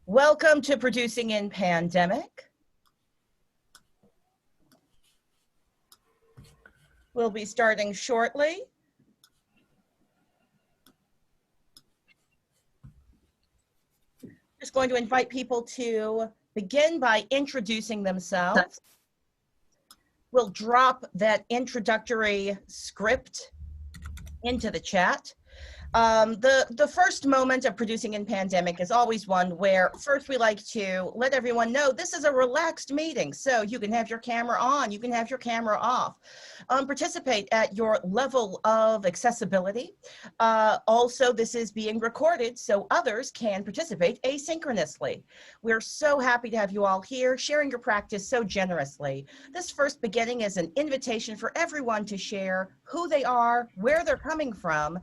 Welcome to Producing in Pandemic. We'll be starting shortly. Just going to invite people to begin by introducing themselves. We'll drop that introductory script into the chat. The first moment of Producing in Pandemic is always one where first we like to let everyone know this is a relaxed meeting, so you can have your camera on, you can have your camera off. Participate at your level of accessibility. Also, this is being recorded so others can participate asynchronously. We're so happy to have you all here, sharing your practice so generously. This first beginning is an invitation for everyone to share who they are, where they're coming from,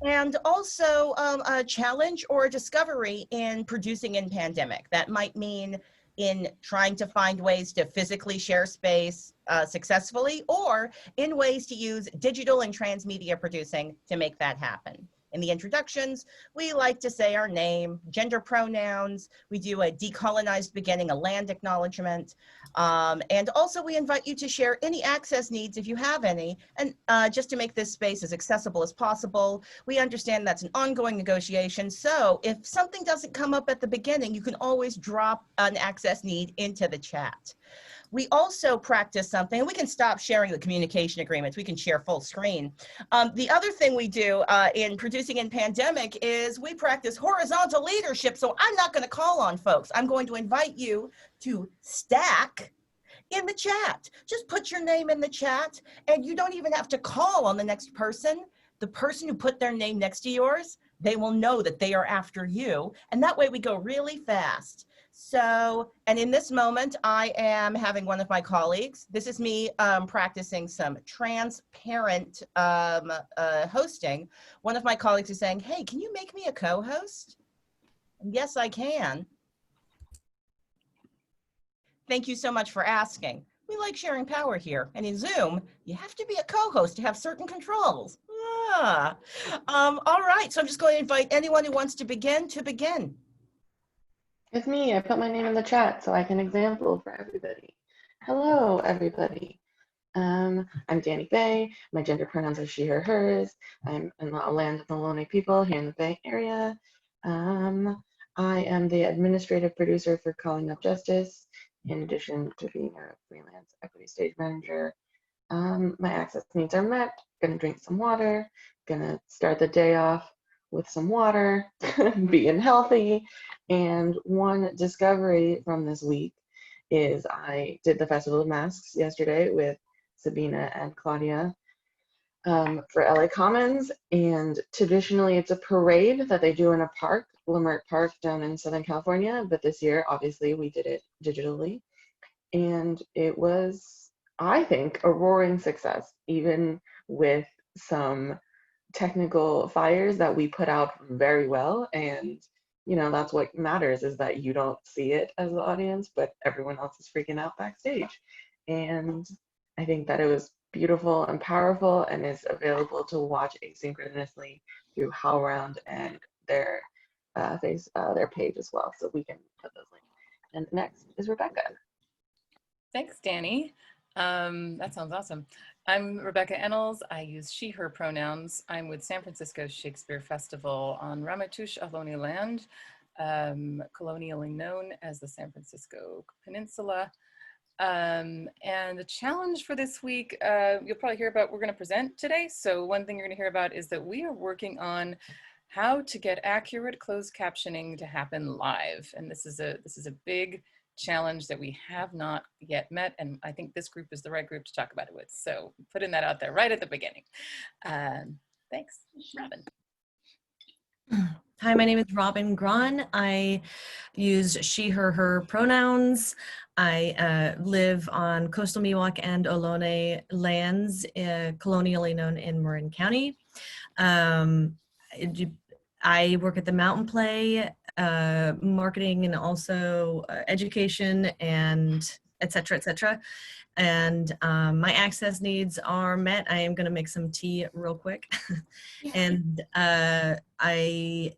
and also a challenge or a discovery in producing in pandemic. That might mean in trying to find ways to physically share space successfully, or in ways to use digital and transmedia producing to make that happen. In the introductions, we like to say our name, gender pronouns, we do a decolonized beginning, a land acknowledgement, and also we invite you to share any access needs if you have any, and just to make this space as accessible as possible. We understand that's an ongoing negotiation, so if something doesn't come up at the beginning, you can always drop an access need into the chat. We also practice something, and we can stop sharing the communication agreements. We can share full screen. The other thing we do in Producing in Pandemic is we practice horizontal leadership. So I'm not going to call on folks. I'm going to invite you to stack in the chat. Just put your name in the chat, and you don't even have to call on the next person. The person who put their name next to yours, they will know that they are after you. And that way we go really fast. So, and in this moment, I am having one of my colleagues, this is me practicing some transparent hosting. One of my colleagues is saying, hey, can you make me a co-host? Yes, I can. Thank you so much for asking. We like sharing power here. And in Zoom, you have to be a co-host to have certain controls. All right, so I'm just going to invite anyone who wants to begin to begin. It's me. I put my name in the chat so I can example for everybody. Hello, everybody. I'm Danny Bay. My gender pronouns are she, her, hers. I'm in the land of the Ohlone people here in the Bay Area. I am the administrative producer for Calling Up Justice, in addition to being a freelance equity stage manager. My access needs are met. Gonna drink some water. Gonna start the day off with some water, being healthy. And one discovery from this week is I did the Festival of Masks yesterday with Sabina and Claudia for LA Commons. And traditionally it's a parade that they do in a park, Leimert Park down in Southern California. But this year, obviously, we did it digitally. And it was, I think, a roaring success, even with some technical fires that we put out very well. And you know, that's what matters, is that you don't see it as the audience, but everyone else is freaking out backstage. And I think that it was beautiful and powerful, and is available to watch asynchronously through HowlRound and their page as well. So we can put those links. And next is Rebecca. Thanks, Danny. That sounds awesome. I'm Rebecca Ennels. I use she, her pronouns. I'm with San Francisco Shakespeare Festival on Ramaytush Ohlone land, colonially known as the San Francisco Peninsula. And the challenge for this week, you'll probably hear about, we're going to present today. So one thing you're going to hear about is that we are working on how to get accurate closed captioning to happen live. And this is a big challenge that we have not yet met, and I think this group is the right group to talk about it with. So putting that out there right at the beginning. Thanks, Robin. Hi, my name is Robin Grahn. I use she, her pronouns. I live on coastal Miwok and Ohlone lands, colonially known in Marin County. I work at the Mountain Play, marketing, and also education, and et cetera, et cetera. And my access needs are met. I am gonna make some tea real quick. And I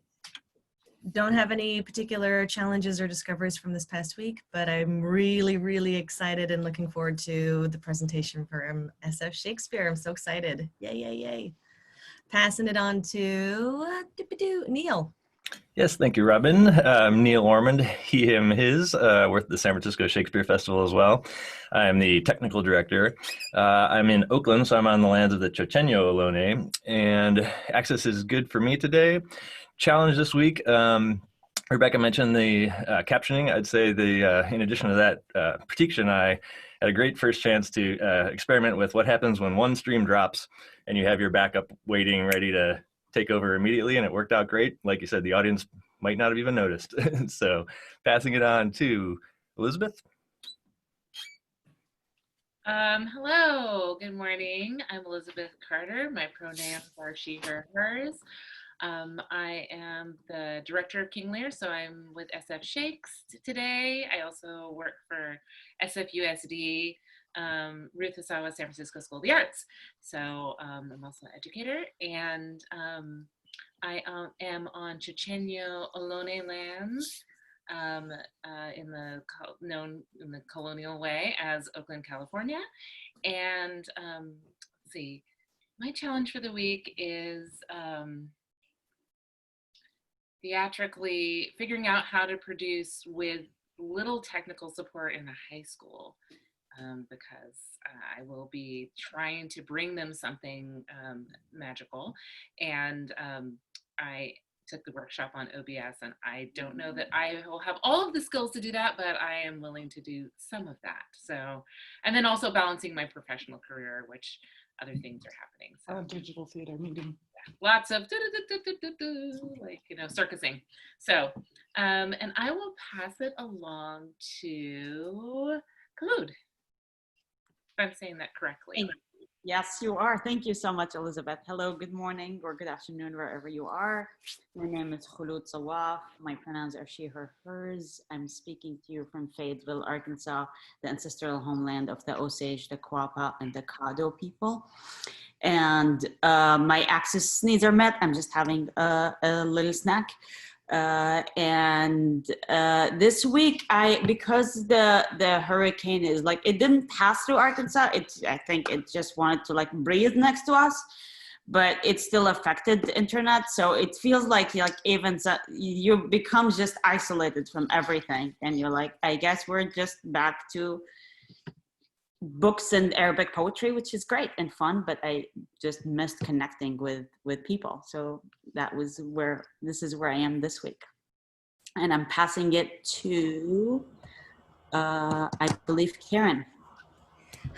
don't have any particular challenges or discoveries from this past week, but I'm really, really excited and looking forward to the presentation from SF Shakespeare. I'm so excited. Yay, yay, yay. Passing it on to Neil. Yes, thank you, Robin. I'm Neil Ormond, he, him, his, work at the San Francisco Shakespeare Festival as well. I'm the technical director. I'm in Oakland, so I'm on the lands of the Chochenyo Ohlone, and access is good for me today. Challenge this week, Rebecca mentioned the captioning. I'd say in addition to that, Pratiksh and I had a great first chance to experiment with what happens when one stream drops and you have your backup waiting, ready to take over immediately, and it worked out great. Like you said, the audience might not have even noticed. So passing it on to Elizabeth. Hello, good morning. I'm Elizabeth Carter. My pronouns are she, her, hers. I am the director of King Lear, so I'm with SF Shakes today. I also work for SFUSD, Ruth Asawa San Francisco School of the Arts. So I'm also an educator, and I am on Chochenyo Ohlone lands, known in the colonial way as Oakland, California. And let's see, my challenge for the week is theatrically figuring out how to produce with little technical support in the high school, because I will be trying to bring them something magical. And I took the workshop on OBS, and I don't know that I will have all of the skills to do that, but I am willing to do some of that. So, and then also balancing my professional career, which other things are happening. So Our digital theater meeting. Lots of like, you know, circusing. So, and I will pass it along to Kholoud, if I'm saying that correctly. Yes, you are. Thank you so much, Elizabeth. Hello, good morning, or good afternoon, wherever you are. My name is Kholoud Sawaf. My pronouns are she, her, hers. I'm speaking to you from Fayetteville, Arkansas, the ancestral homeland of the Osage, the Quapaw, and the Caddo people. And my access needs are met. I'm just having a little snack. And this week, because the hurricane is like, it didn't pass through Arkansas. I think it just wanted to like breathe next to us, but it still affected the internet. So it feels like even you become just isolated from everything. And you're like, I guess we're just back to books and Arabic poetry, which is great and fun, but I just missed connecting with people. So this is where I am this week. And I'm passing it to, I believe, Karen.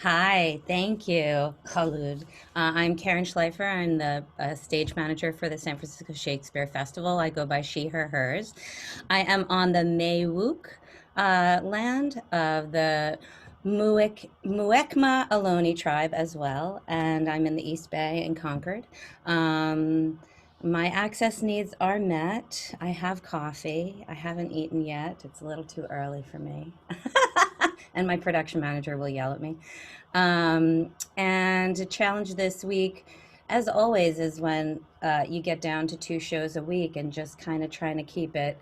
Hi, thank you, Kholoud. I'm Karen Schleifer. I'm the stage manager for the San Francisco Shakespeare Festival. I go by she, her, hers. I am on the Maywook land of the Muwekma Ohlone tribe as well, and I'm in the East Bay in Concord. My access needs are met. I have coffee. I haven't eaten yet. It's a little too early for me. And my production manager will yell at me. And a challenge this week, as always, is when you get down to 2 shows a week and just kind of trying to keep it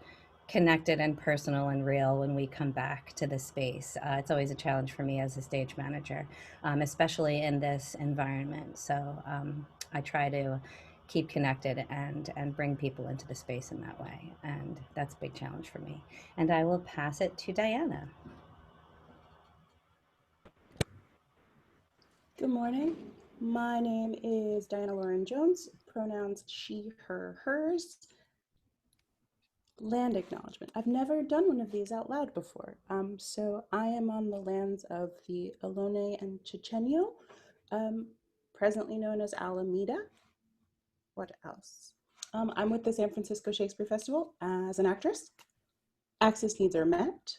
connected and personal and real when we come back to the space. It's always a challenge for me as a stage manager, especially in this environment. So I try to keep connected and bring people into the space in that way. And that's a big challenge for me. And I will pass it to Diana. Good morning. My name is Diana Lauren Jones, pronouns she, her, hers. Land acknowledgement. I've never done one of these out loud before. So I am on the lands of the Ohlone and Chochenyo, presently known as Alameda. What else? I'm with the San Francisco Shakespeare Festival as an actress. Access needs are met.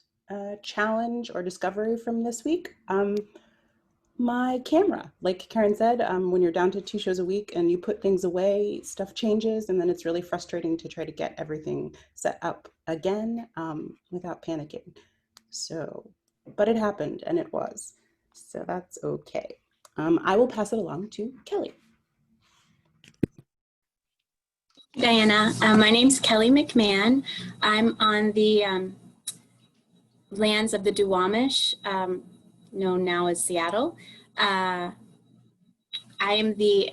Challenge or discovery from this week. My camera, like Karen said, when you're down to 2 shows a week and you put things away, stuff changes, and then it's really frustrating to try to get everything set up again without panicking. So, but it happened and it was, so that's okay. I will pass it along to Kelly. Diana. My name's Kelly McMahon. I'm on the lands of the Duwamish, known now as Seattle. I am the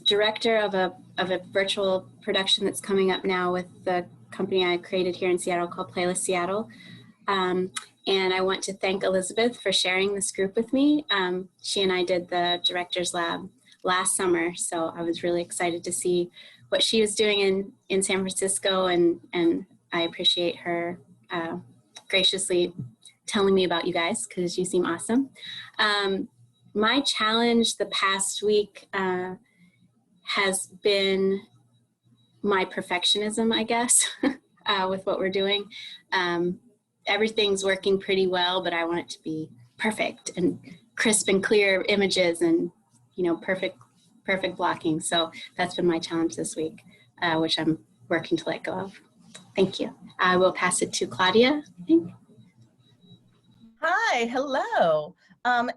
director of a virtual production that's coming up now with the company I created here in Seattle called Playlist Seattle. And I want to thank Elizabeth for sharing this group with me. She and I did the Directors Lab last summer, so I was really excited to see what she was doing in San Francisco, and I appreciate her graciously telling me about you guys because you seem awesome. My challenge the past week has been my perfectionism, I guess, with what we're doing. Everything's working pretty well, but I want it to be perfect and crisp and clear images and, you know, perfect blocking. So that's been my challenge this week, which I'm working to let go of. Thank you. I will pass it to Claudia, I think. Hi, hello.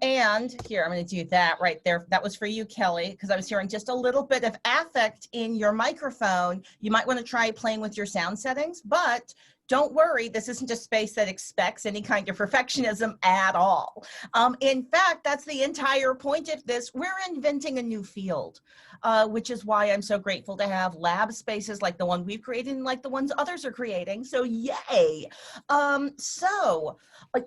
And here, I'm going to do that right there. That was for you, Kelly, because I was hearing just a little bit of affect in your microphone. You might want to try playing with your sound settings, but don't worry, this isn't a space that expects any kind of perfectionism at all. In fact, that's the entire point of this. We're inventing a new field, which is why I'm so grateful to have lab spaces like the one we've created and like the ones others are creating. So yay.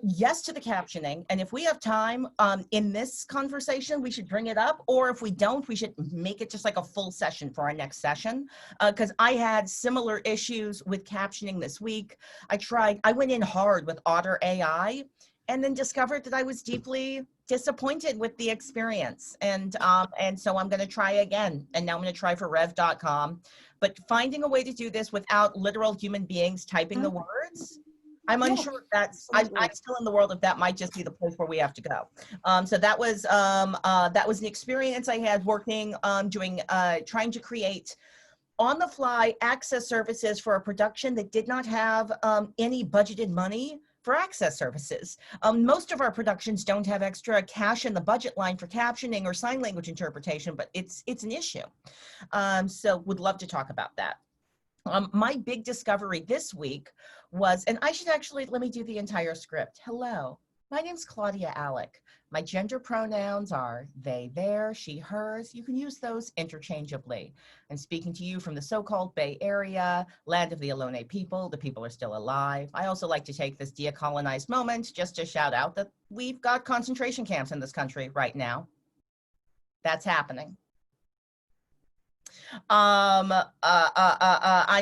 Yes to the captioning. And if we have time in this conversation, we should bring it up. Or if we don't, we should make it just like a full session for our next session. Because I had similar issues with captioning this week. I went in hard with Otter AI and then discovered that I was deeply disappointed with the experience. And so I'm going to try again. And now I'm going to try for rev.com. But finding a way to do this without literal human beings typing the words, I'm unsure if that's, I'm still in the world if that might just be the place where we have to go. So that was an experience I had working, trying to create on the fly access services for a production that did not have any budgeted money for access services. Most of our productions don't have extra cash in the budget line for captioning or sign language interpretation, but it's an issue. So would love to talk about that. My big discovery this week was, and I should actually, let me do the entire script. Hello, my name's Claudia Alick. My gender pronouns are they, their, she, hers. You can use those interchangeably. I'm speaking to you from the so-called Bay Area, land of the Ohlone people. The people are still alive. I also like to take this decolonized moment just to shout out that we've got concentration camps in this country right now. That's happening. I'm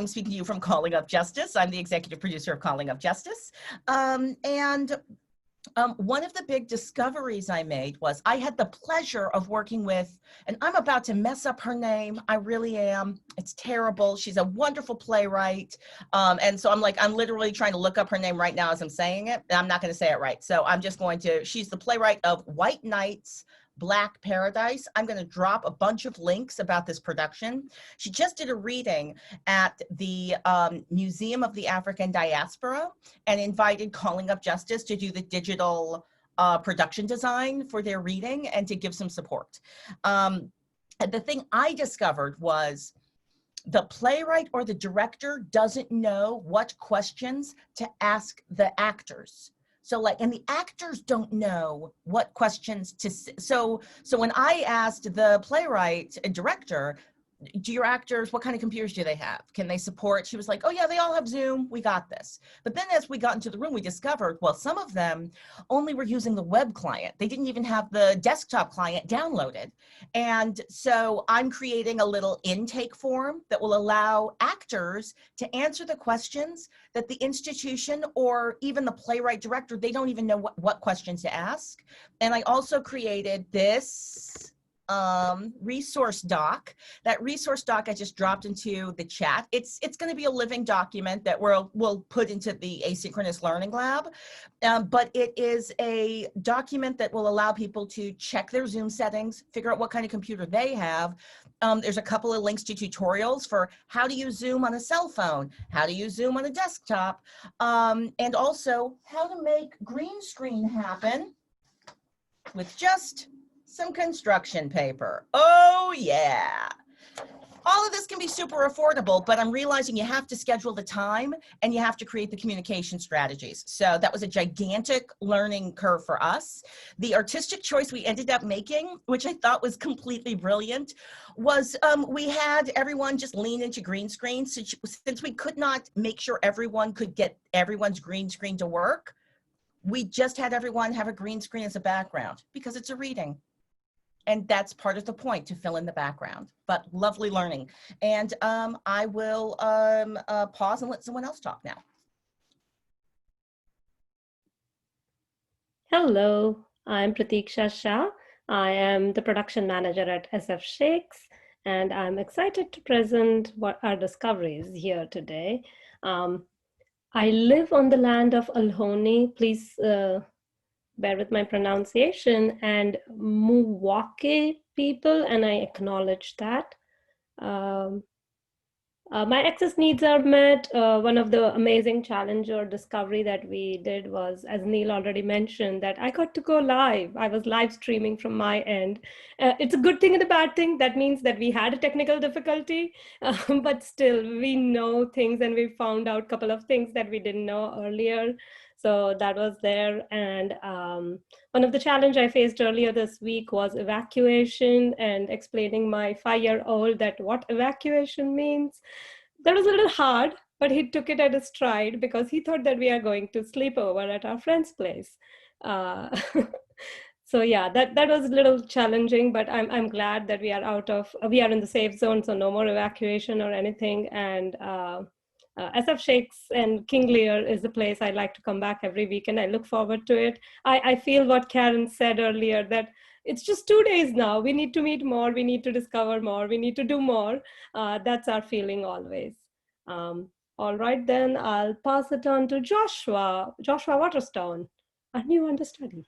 speaking to you from Calling Up Justice. I'm the executive producer of Calling Up Justice. One of the big discoveries I made was I had the pleasure of working with, and I'm about to mess up her name. I really am. It's terrible. She's a wonderful playwright. And so I'm literally trying to look up her name right now as I'm saying it. And I'm not going to say it right. So I'm just going to, she's the playwright of White Nights, Black Paradise. I'm going to drop a bunch of links about this production. She just did a reading at the Museum of the African Diaspora and invited Calling Up Justice to do the digital production design for their reading and to give some support. And the thing I discovered was the playwright or the director doesn't know what questions to ask the actors. So and the actors don't know what questions to, so when I asked the playwright and director, do your actors, what kind of computers do they have? Can they support? She was like, oh yeah, they all have Zoom, we got this. But then as we got into the room, we discovered, well, some of them only were using the web client. They didn't even have the desktop client downloaded. And so I'm creating a little intake form that will allow actors to answer the questions that the institution or even the playwright director, they don't even know what questions to ask. And I also created this resource doc. That resource doc I just dropped into the chat. It's going to be a living document that we'll put into the asynchronous learning lab, but it is a document that will allow people to check their Zoom settings, figure out what kind of computer they have. There's a couple of links to tutorials for how to use Zoom on a cell phone, how to use Zoom on a desktop, and also how to make green screen happen with just some construction paper. Oh yeah. all of this can be super affordable, but I'm realizing you have to schedule the time and you have to create the communication strategies. So that was a gigantic learning curve for us. The artistic choice we ended up making, which I thought was completely brilliant, was we had everyone just lean into green screen. Since we could not make sure everyone could get everyone's green screen to work, we just had everyone have a green screen as a background because it's a reading. And that's part of the point, to fill in the background. But lovely learning. And I will pause and let someone else talk now. Hello, I'm Pratiksha Shah. I am the production manager at SF Shakes, and I'm excited to present what our discoveries here today. I live on the land of Alhoni. Please bear with my pronunciation, and Milwaukee people, and I acknowledge that. My access needs are met. One of the amazing challenge or discovery that we did was, as Neil already mentioned, that I got to go live. I was live streaming from my end. It's a good thing and a bad thing. That means that we had a technical difficulty, but still we know things, and we found out a couple of things that we didn't know earlier. So that was there. And one of the challenge I faced earlier this week was evacuation, and explaining my 5-year-old that what evacuation means. That was a little hard, but he took it at a stride because he thought that we are going to sleep over at our friend's place. So yeah, that was a little challenging, but I'm glad that we are in the safe zone, so no more evacuation or anything. And SF Shakes and King Lear is a place I like to come back every week, and I look forward to it. I feel what Karen said earlier, that it's just 2 days now. We need to meet more. We need to discover more. We need to do more. That's our feeling always. All right, then I'll pass it on to Joshua Waterstone, a new understudy.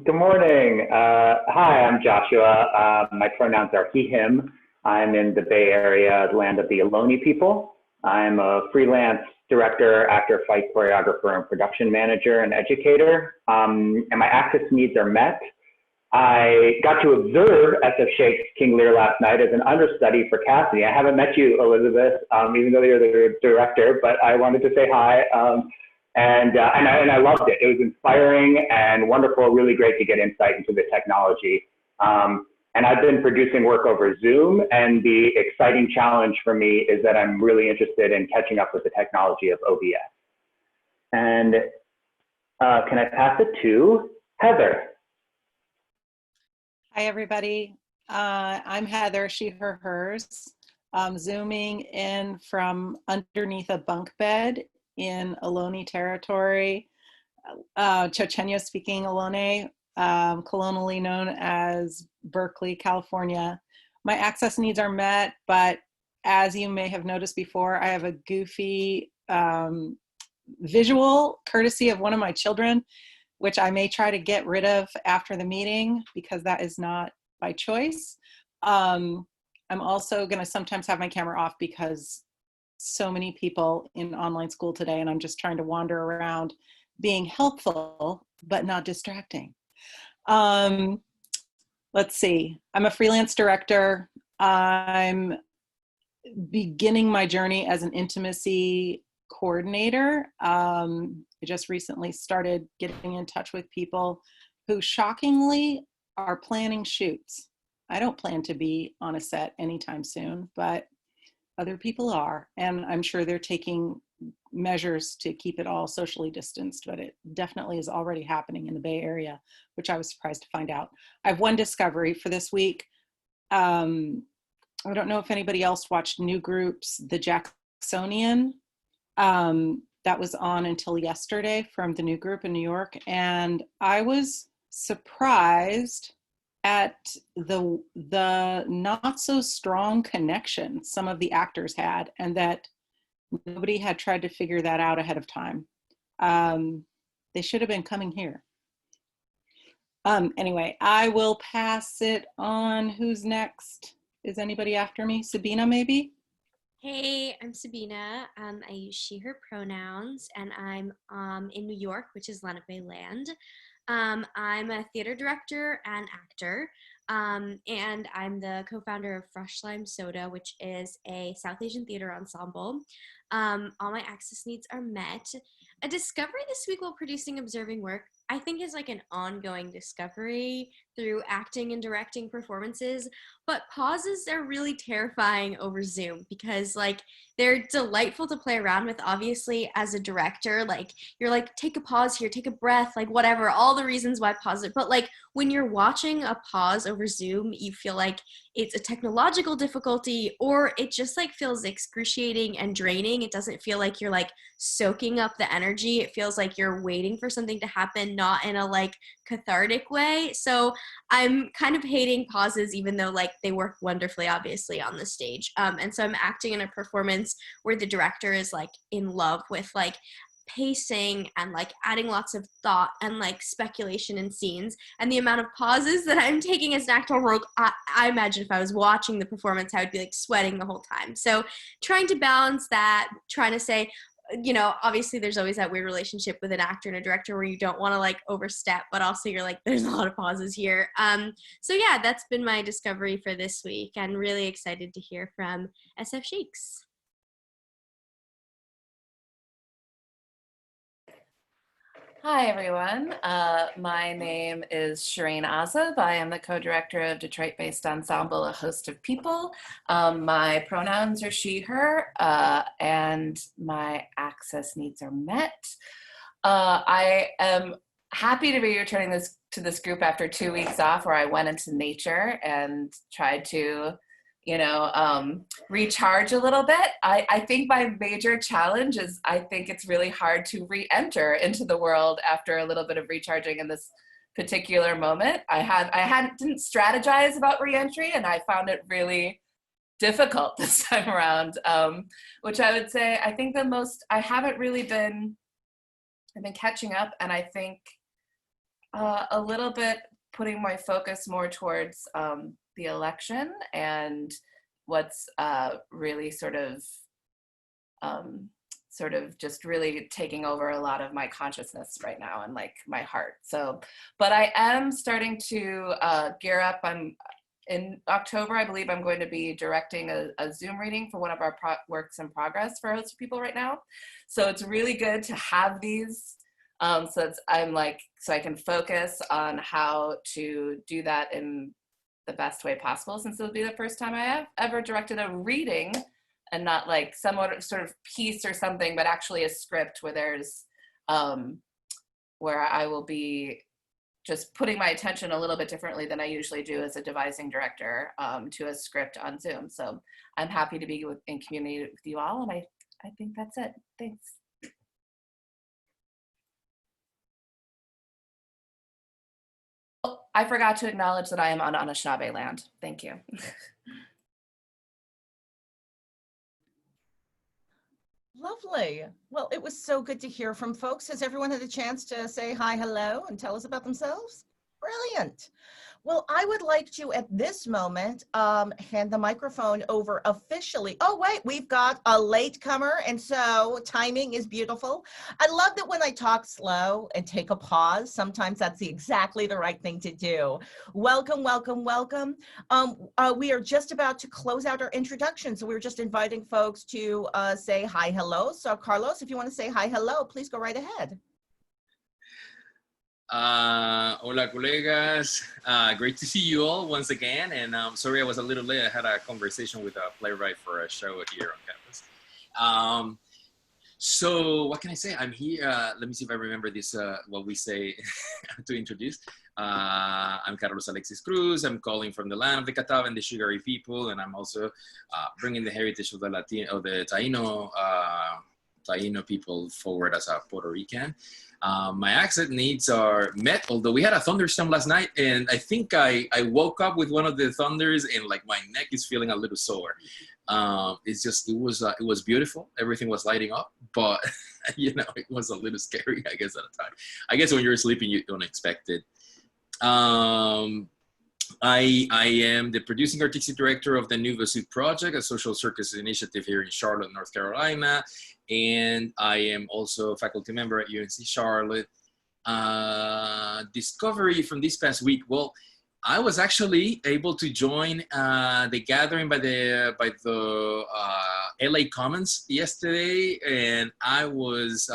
Good morning. Hi, I'm Joshua. My pronouns are he, him. I'm in the Bay Area, land of the Ohlone people. I'm a freelance director, actor, fight choreographer, and production manager and educator. And my access needs are met. I got to observe SF Shakes King Lear last night as an understudy for Cassidy. I haven't met you, Elizabeth, even though you're the director, but I wanted to say hi. And I loved it. It was inspiring and wonderful, really great to get insight into the technology. And I've been producing work over Zoom, and the exciting challenge for me is that I'm really interested in catching up with the technology of OBS. And can I pass it to Heather? Hi, everybody. I'm Heather, she, her, hers. Zooming in from underneath a bunk bed in Ohlone territory, Chochenyo speaking Ohlone, colonially known as Berkeley, California. My access needs are met, but as you may have noticed before, I have a goofy visual courtesy of one of my children, which I may try to get rid of after the meeting because that is not by choice. I'm also gonna sometimes have my camera off because so many people in online school today, and I'm just trying to wander around being helpful, but not distracting. Let's see, I'm a freelance director. I'm beginning my journey as an intimacy coordinator. I just recently started getting in touch with people who shockingly are planning shoots. I don't plan to be on a set anytime soon, but other people are, and I'm sure they're taking measures to keep it all socially distanced, but it definitely is already happening in the Bay Area, which I was surprised to find out. I have one discovery for this week. I don't know if anybody else watched New Group's The Jacksonian. That was on until yesterday from the New Group in New York, and I was surprised at the not so strong connection some of the actors had, and that nobody had tried to figure that out ahead of time. They should have been coming here. Anyway, I will pass it on. Who's next? Is anybody after me? Sabina, maybe? Hey, I'm Sabina. I use she, her pronouns, and I'm in New York, which is Lenape land. I'm a theater director and actor, and I'm the co-founder of Fresh Lime Soda, which is a South Asian theater ensemble. All my access needs are met. A discovery this week while producing observing work, I think, is like an ongoing discovery through acting and directing performances, but pauses are really terrifying over Zoom because like they're delightful to play around with. Obviously, as a director, like you're like, take a pause here, take a breath, like whatever, all the reasons why pause it. But like when you're watching a pause over Zoom, you feel like it's a technological difficulty, or it just like feels excruciating and draining. It doesn't feel like you're like soaking up the energy. It feels like you're waiting for something to happen, not in a like cathartic way. So I'm kind of hating pauses, even though like they work wonderfully, obviously, on the stage. And so I'm acting in a performance where the director is like in love with like pacing and like adding lots of thought and like speculation in scenes, and the amount of pauses that I'm taking as an actor, I imagine if I was watching the performance, I would be like sweating the whole time. So trying to balance that, trying to say, you know, obviously there's always that weird relationship with an actor and a director where you don't want to like overstep, but also you're like, there's a lot of pauses here. So yeah, that's been my discovery for this week, and really excited to hear from SF Sheiks. Hi, everyone. My name is Shereen Azab. I am the co-director of Detroit-based ensemble A Host of People. My pronouns are she, her, and my access needs are met. I am happy to be returning to this group after 2 weeks off, where I went into nature and tried to, you know, recharge a little bit. I think my major challenge is I think it's really hard to re-enter into the world after a little bit of recharging in this particular moment. I didn't strategize about re-entry, and I found it really difficult this time around, which I would say I think I've been catching up, and I think a little bit putting my focus more towards the election and what's really sort of just really taking over a lot of my consciousness right now and like my heart. So, but I am starting to gear up. In October, I believe I'm going to be directing a Zoom reading for one of our works in progress for Host of People right now. So it's really good to have these. So I can focus on how to do that in the best way possible, since it'll be the first time I have ever directed a reading, and not like some sort of piece or something, but actually a script where there's where I will be just putting my attention a little bit differently than I usually do as a devising director to a script on Zoom. So I'm happy to be in community with you all, and I think that's it. Thanks. I forgot to acknowledge that I am on Anishinaabe land. Thank you. Lovely. Well, it was so good to hear from folks. Has everyone had a chance to say hi, hello, and tell us about themselves? Brilliant. Well, I would like to, at this moment, hand the microphone over officially. Oh, wait, we've got a latecomer, and so timing is beautiful. I love that when I talk slow and take a pause, sometimes that's exactly the right thing to do. Welcome, welcome, welcome. We are just about to close out our introduction, so we're just inviting folks to say hi, hello. So, Carlos, if you want to say hi, hello, please go right ahead. Hola, colegas. Great to see you all once again. And sorry I was a little late. I had a conversation with a playwright for a show here on campus. So what can I say? I'm here. Let me see if I remember this, what we say to introduce. I'm Carlos Alexis Cruz. I'm calling from the land of the Catawba and the Shigari people. And I'm also bringing the heritage of the Taino people forward as a Puerto Rican. My accent needs are met, although we had a thunderstorm last night, and I think I woke up with one of the thunders, and like my neck is feeling a little sore. It was beautiful. Everything was lighting up, but you know, it was a little scary, I guess, at the time. I guess when you're sleeping, you don't expect it. I am the producing artistic director of the New Suit Project, a social circus initiative here in Charlotte, North Carolina. And I am also a faculty member at UNC Charlotte. discovery from this past week. Well, I was actually able to join the gathering by the LA Commons yesterday, and I was.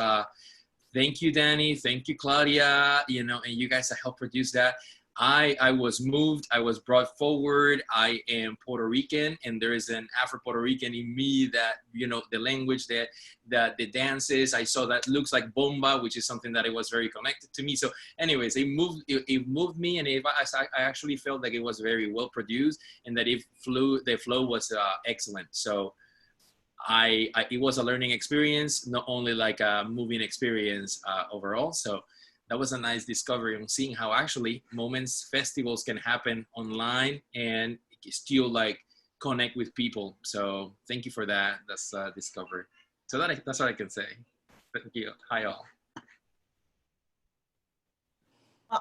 Thank you, Danny. Thank you, Claudia. You know, and you guys that helped produce that. I was moved. I was brought forward. I am Puerto Rican, and there is an Afro-Puerto Rican in me that, you know, the language, that the dances. I saw that looks like bomba, which is something that it was very connected to me. So, anyways, it moved me, and I actually felt like it was very well produced, and that the flow was excellent. So. It was a learning experience, not only like a moving experience overall. So that was a nice discovery on seeing how actually festivals can happen online and still like connect with people. So thank you for that. That's a discovery. So that's what I can say. Thank you. Hi all.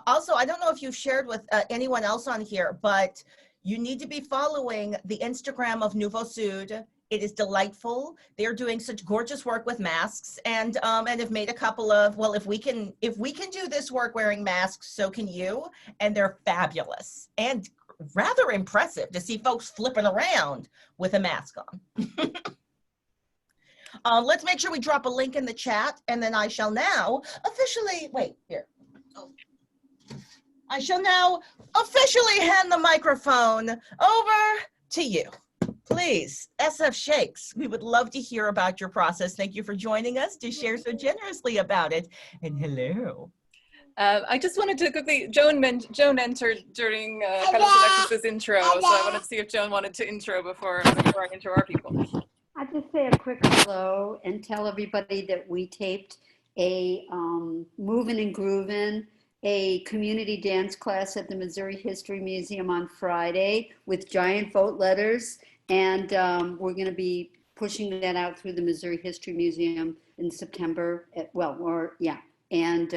Also, I don't know if you've shared with anyone else on here, but you need to be following the Instagram of Nouveau Sud. It is delightful. They're doing such gorgeous work with masks, and have made a couple of, well, if we can do this work wearing masks, so can you. And they're fabulous and rather impressive to see folks flipping around with a mask on. Let's make sure we drop a link in the chat, and then I shall now officially, I shall now officially hand the microphone over to you. Please, SF Shakes, we would love to hear about your process. Thank you for joining us to share so generously about it. And hello. I just wanted to quickly, Joan entered during Carlos Alexis's intro, so I wanted to see if Joan wanted to intro before I intro our people. I'll just say a quick hello and tell everybody that we taped a Movin' and Groovin', a community dance class at the Missouri History Museum on Friday with giant vote letters. And we're going to be pushing that out through the Missouri History Museum in September, and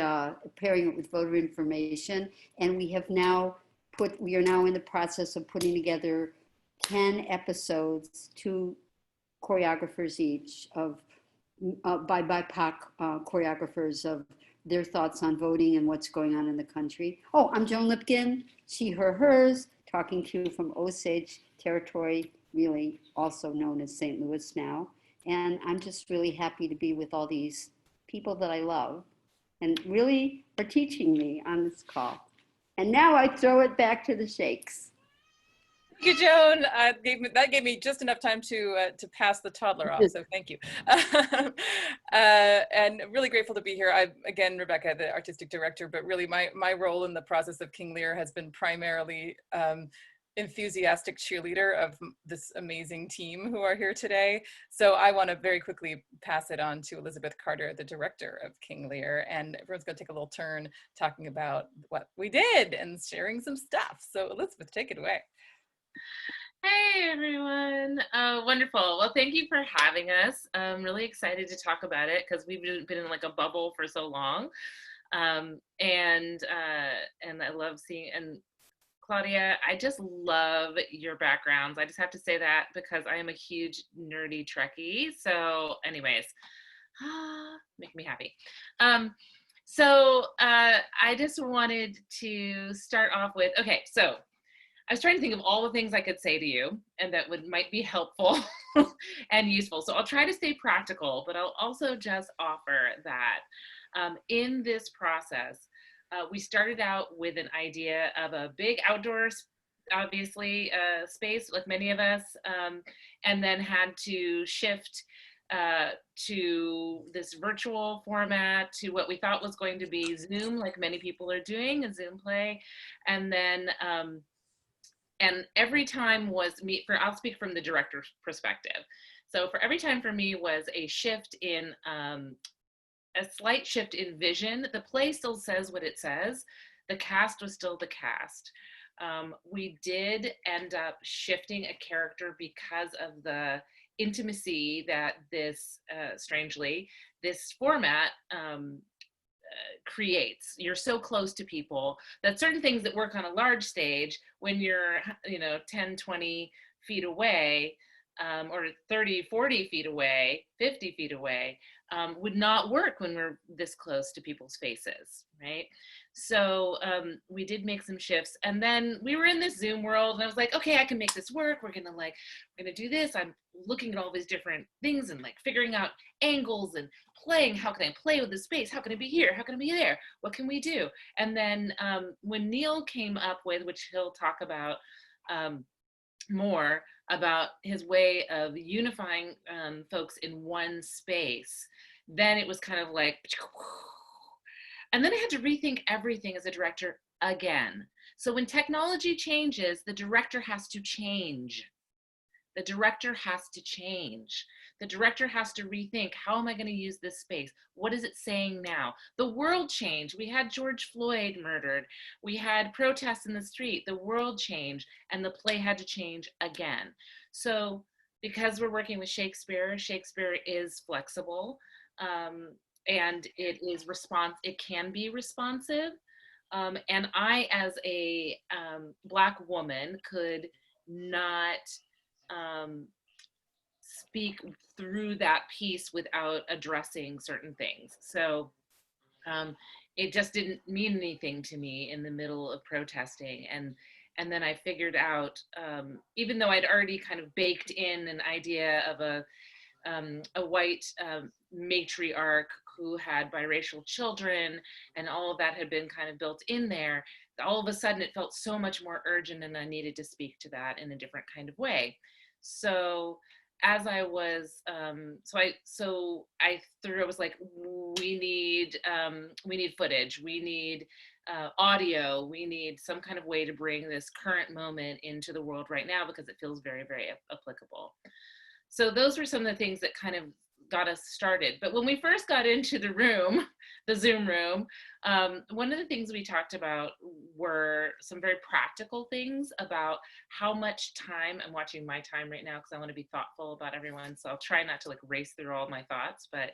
pairing it with voter information. And we are now in the process of putting together 10 episodes, 2 choreographers each by BIPOC choreographers of their thoughts on voting and what's going on in the country. Oh, I'm Joan Lipkin, she, her, hers, talking to you from Osage territory, really also known as St. Louis now. And I'm just really happy to be with all these people that I love and really are teaching me on this call. And now I throw it back to the Shakes. Thank you, Joan. That gave me just enough time to pass the toddler off, so thank you. And really grateful to be here. I'm, again, Rebecca, the artistic director, but really my role in the process of King Lear has been primarily enthusiastic cheerleader of this amazing team who are here today. So I want to very quickly pass it on to Elizabeth Carter, the director of King Lear, and everyone's going to take a little turn talking about what we did and sharing some stuff. So Elizabeth, take it away. Hey everyone, wonderful. Well, thank you for having us. I'm really excited to talk about it because we've been in like a bubble for so long. And I love seeing, and Claudia, I just love your backgrounds. I just have to say that because I am a huge nerdy Trekkie. So anyways, make me happy. So I just wanted to start off with, okay, so I was trying to think of all the things I could say to you and that might be helpful and useful. So I'll try to stay practical, but I'll also just offer that in this process, we started out with an idea of a big outdoors, obviously, space, like many of us, and then had to shift to this virtual format, to what we thought was going to be Zoom, like many people are doing, a Zoom play. And then, and every time was me, I'll speak from the director's perspective. So for every time for me was a shift in, a slight shift in vision. The play still says what it says. The cast was still the cast. We did end up shifting a character because of the intimacy that this, strangely, this format creates. You're so close to people that certain things that work on a large stage, when you're 10, 20 feet away, or 30, 40 feet away, 50 feet away, would not work when we're this close to people's faces, right? So we did make some shifts, and then we were in this Zoom world, and I was like, okay, I can make this work. We're gonna do this. I'm looking at all these different things and like figuring out angles and playing. How can I play with the space? How can it be here? How can it be there? What can we do? And then when Neil came up with, which he'll talk about more, about his way of unifying folks in one space, then it was kind of like, and then I had to rethink everything as a director again. So when technology changes, the director has to change. The director has to change. The director has to rethink, how am I going to use this space? What is it saying now? The world changed. We had George Floyd murdered. We had protests in the street. The world changed, and the play had to change again. So because we're working with Shakespeare, Shakespeare is flexible, and it can be responsive. And I, as a Black woman, could not speak through that piece without addressing certain things. So it just didn't mean anything to me in the middle of protesting. And then I figured out, even though I'd already kind of baked in an idea of a white matriarch who had biracial children, and all of that had been kind of built in there, all of a sudden it felt so much more urgent, and I needed to speak to that in a different kind of way. So as I was, I was like, we need footage, we need audio, we need some kind of way to bring this current moment into the world right now, because it feels very, very applicable. So those were some of the things that kind of got us started. But when we first got into the room, the Zoom room, one of the things we talked about were some very practical things about how much time. I'm watching my time right now because I want to be thoughtful about everyone, so I'll try not to like race through all my thoughts. But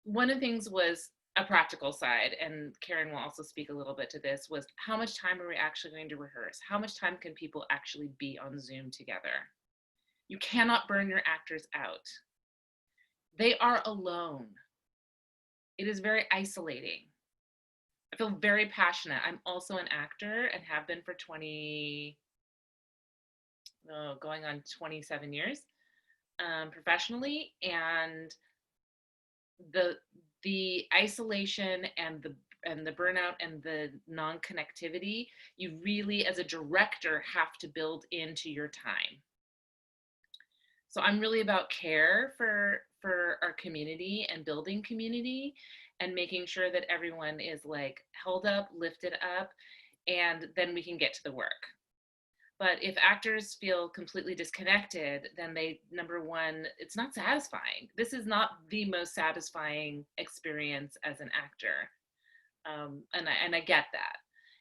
one of the things was a practical side, and Karen will also speak a little bit to this, was how much time are we actually going to rehearse? How much time can people actually be on Zoom together? You cannot burn your actors out. They are alone. It is very isolating. I feel very passionate. I'm also an actor and have been for going on 27 years professionally. And the isolation and the burnout and the non-connectivity, you really, as a director, have to build into your time. So I'm really about care for our community and building community and making sure that everyone is like held up, lifted up, and then we can get to the work. But if actors feel completely disconnected, then number one, it's not satisfying. This is not the most satisfying experience as an actor. And I get that.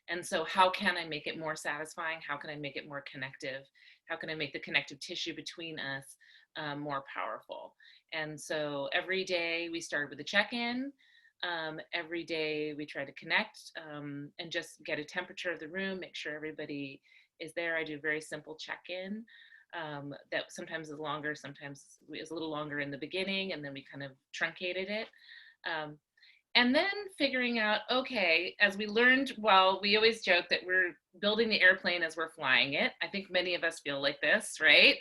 And so how can I make it more satisfying? How can I make it more connective? How can I make the connective tissue between us more powerful? And so every day we start with a check-in. Every day we try to connect and just get a temperature of the room, make sure everybody is there. I do a very simple check-in that sometimes is longer, sometimes is a little longer in the beginning, and then we kind of truncated it. And then figuring out, okay, as we learned, well, we always joke that we're building the airplane as we're flying it. I think many of us feel like this, right?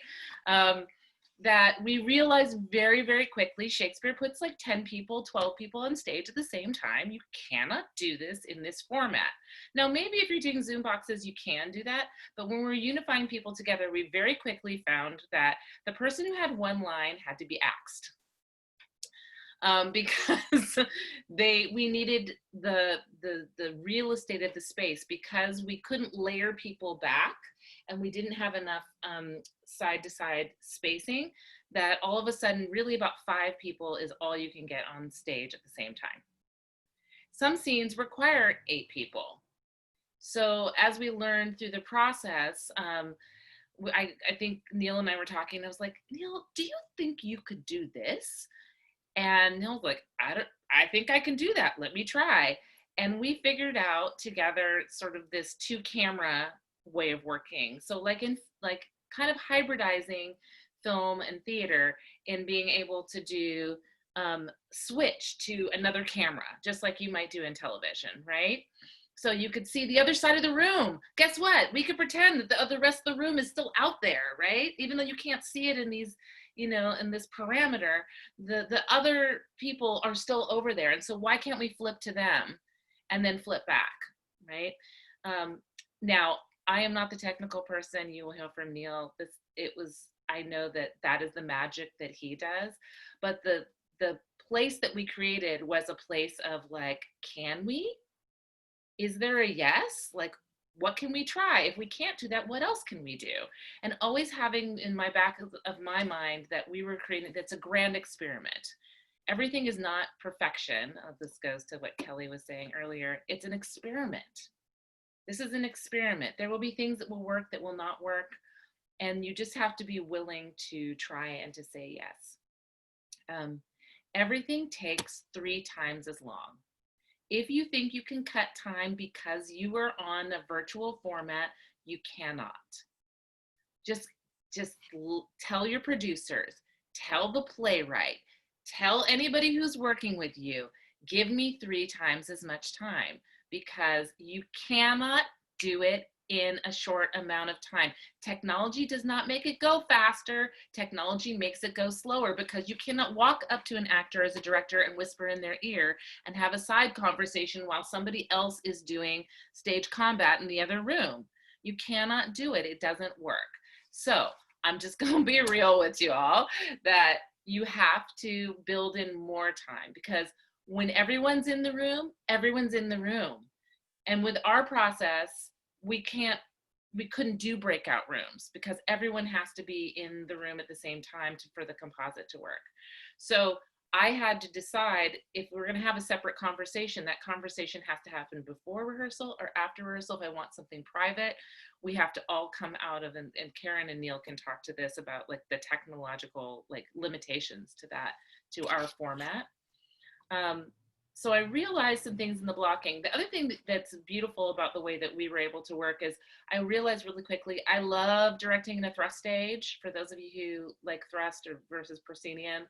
That we realized very, very quickly, Shakespeare puts like 10 people, 12 people on stage at the same time. You cannot do this in this format. Now, maybe if you're doing Zoom boxes, you can do that. But when we're unifying people together, we very quickly found that the person who had one line had to be axed. Because we needed the real estate of the space, because we couldn't layer people back and we didn't have enough side-to-side spacing, that all of a sudden really about 5 people is all you can get on stage at the same time. Some scenes require 8 people. So as we learned through the process, I think Neil and I were talking, and I was like, Neil, do you think you could do this? And Neil's like, I think I can do that. Let me try. And we figured out together sort of this 2-camera way of working. So like kind of hybridizing film and theater in being able to do switch to another camera, just like you might do in television, right? So you could see the other side of the room. Guess what? We could pretend that the rest of the room is still out there, right? Even though you can't see it in these, you know, in this parameter, the other people are still over there. And so why can't we flip to them and then flip back, right? Now, I am not the technical person. You will hear from Neil. I know that is the magic that he does, but the place that we created was a place of like, can we? Is there a yes? Like, what can we try? If we can't do that, what else can we do? And always having in my back of my mind that we were creating, that's a grand experiment. Everything is not perfection. This goes to what Kelly was saying earlier. It's an experiment. This is an experiment. There will be things that will work, that will not work. And you just have to be willing to try and to say yes. Everything takes 3 times as long. If you think you can cut time because you are on a virtual format, you cannot. Just tell your producers, tell the playwright, tell anybody who's working with you, give me 3 times as much time, because you cannot do it in a short amount of time. Technology does not make it go faster. Technology makes it go slower, because you cannot walk up to an actor as a director and whisper in their ear and have a side conversation while somebody else is doing stage combat in the other room. You cannot do it. It doesn't work. So I'm just going to be real with you all that you have to build in more time, because when everyone's in the room, everyone's in the room. And with our process, we couldn't do breakout rooms because everyone has to be in the room at the same time for the composite to work. So I had to decide, if we're going to have a separate conversation, that conversation has to happen before rehearsal or after rehearsal. If I want something private, we have to all come out of, and Karen and Neil can talk to this about like the technological like limitations to that, to our format. So I realized some things in the blocking. The other thing that's beautiful about the way that we were able to work is I realized really quickly, I love directing in a thrust stage. For those of you who like thrust versus proscenium,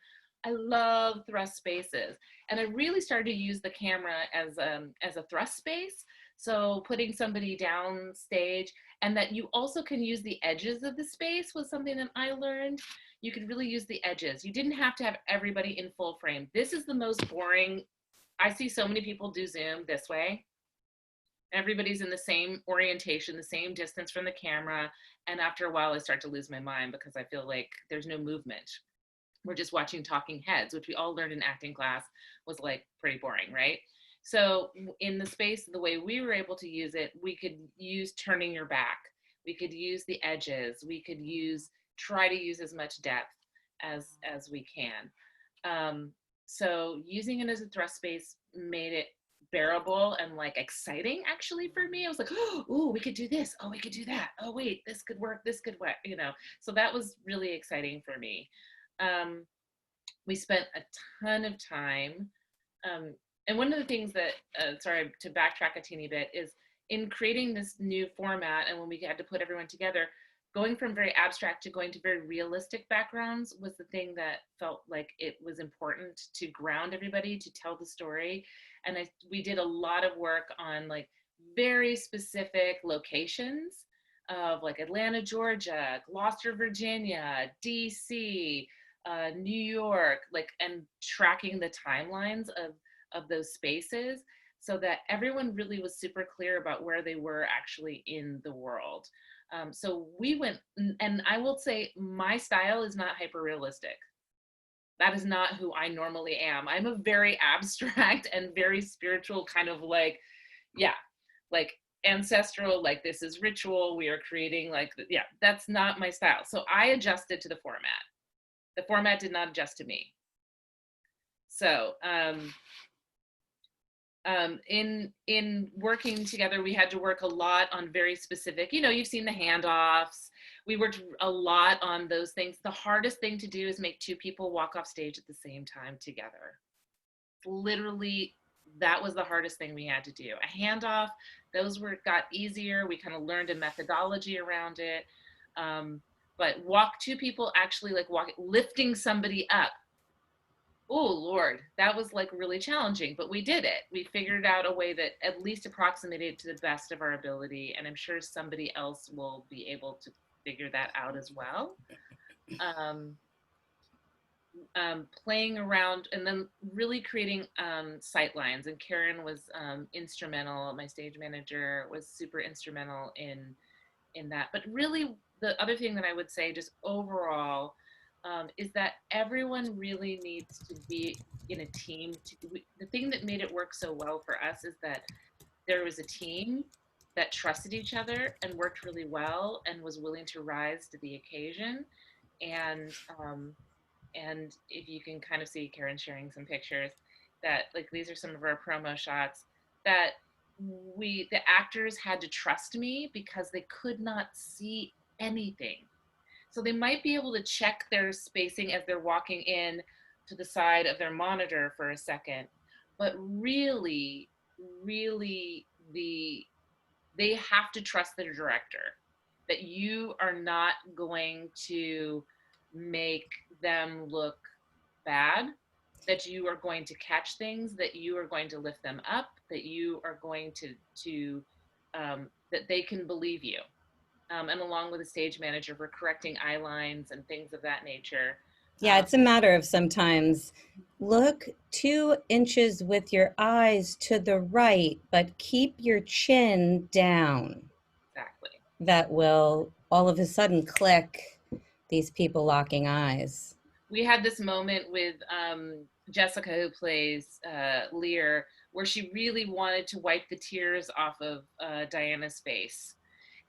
I love thrust spaces. And I really started to use the camera as a thrust space. So putting somebody down stage, and that you also can use the edges of the space was something that I learned. You could really use the edges. You didn't have to have everybody in full frame. This is the most boring. I see so many people do Zoom this way. Everybody's in the same orientation, the same distance from the camera. And after a while, I start to lose my mind because I feel like there's no movement. We're just watching talking heads, which we all learned in acting class was like pretty boring, right? So in the space, the way we were able to use it, we could use turning your back. We could use the edges. We could try to use as much depth as we can. So using it as a thrust space made it bearable and like exciting actually for me. I was like, oh, we could do this. Oh, we could do that. Oh, wait, this could work. This could work, you know. So that was really exciting for me. We spent a ton of time. And one of the things that, sorry, to backtrack a teeny bit, is in creating this new format and when we had to put everyone together, going from very abstract to going to very realistic backgrounds was the thing that felt like it was important to ground everybody, to tell the story. And we did a lot of work on like very specific locations of like Atlanta, Georgia, Gloucester, Virginia, DC, New York, like, and tracking the timelines of those spaces so that everyone really was super clear about where they were actually in the world. So we went, and I will say my style is not hyper realistic. That is not who I normally am. I'm a very abstract and very spiritual kind of like, yeah, like ancestral, like this is ritual. We are creating like, yeah, that's not my style. So I adjusted to the format. The format did not adjust to me. So, in working together, we had to work a lot on very specific, you know, you've seen the handoffs. We worked a lot on those things. The hardest thing to do is make 2 people walk off stage at the same time together. Literally, that was the hardest thing we had to do. A handoff, those got easier. We kind of learned a methodology around it. but two people actually like lifting somebody up. Oh Lord, that was like really challenging, but we did it. We figured out a way that at least approximated to the best of our ability, and I'm sure somebody else will be able to figure that out as well. Playing around and then really creating sight lines, and Karen was instrumental. My stage manager was super instrumental in that. But really, the other thing that I would say, just overall, is that everyone really needs to be in a team. The thing that made it work so well for us is that there was a team that trusted each other and worked really well and was willing to rise to the occasion. And if you can kind of see Karen sharing some pictures, that like these are some of our promo shots, that the actors had to trust me because they could not see anything. So they might be able to check their spacing as they're walking in to the side of their monitor for a second, but really, really they have to trust their director, that you are not going to make them look bad, that you are going to catch things, that you are going to lift them up, that you are going to that they can believe you. And along with a stage manager for correcting eye lines and things of that nature. Yeah, it's a matter of sometimes look 2 inches with your eyes to the right, but keep your chin down. Exactly. That will all of a sudden click these people locking eyes. We had this moment with Jessica, who plays Lear, where she really wanted to wipe the tears off of Diana's face.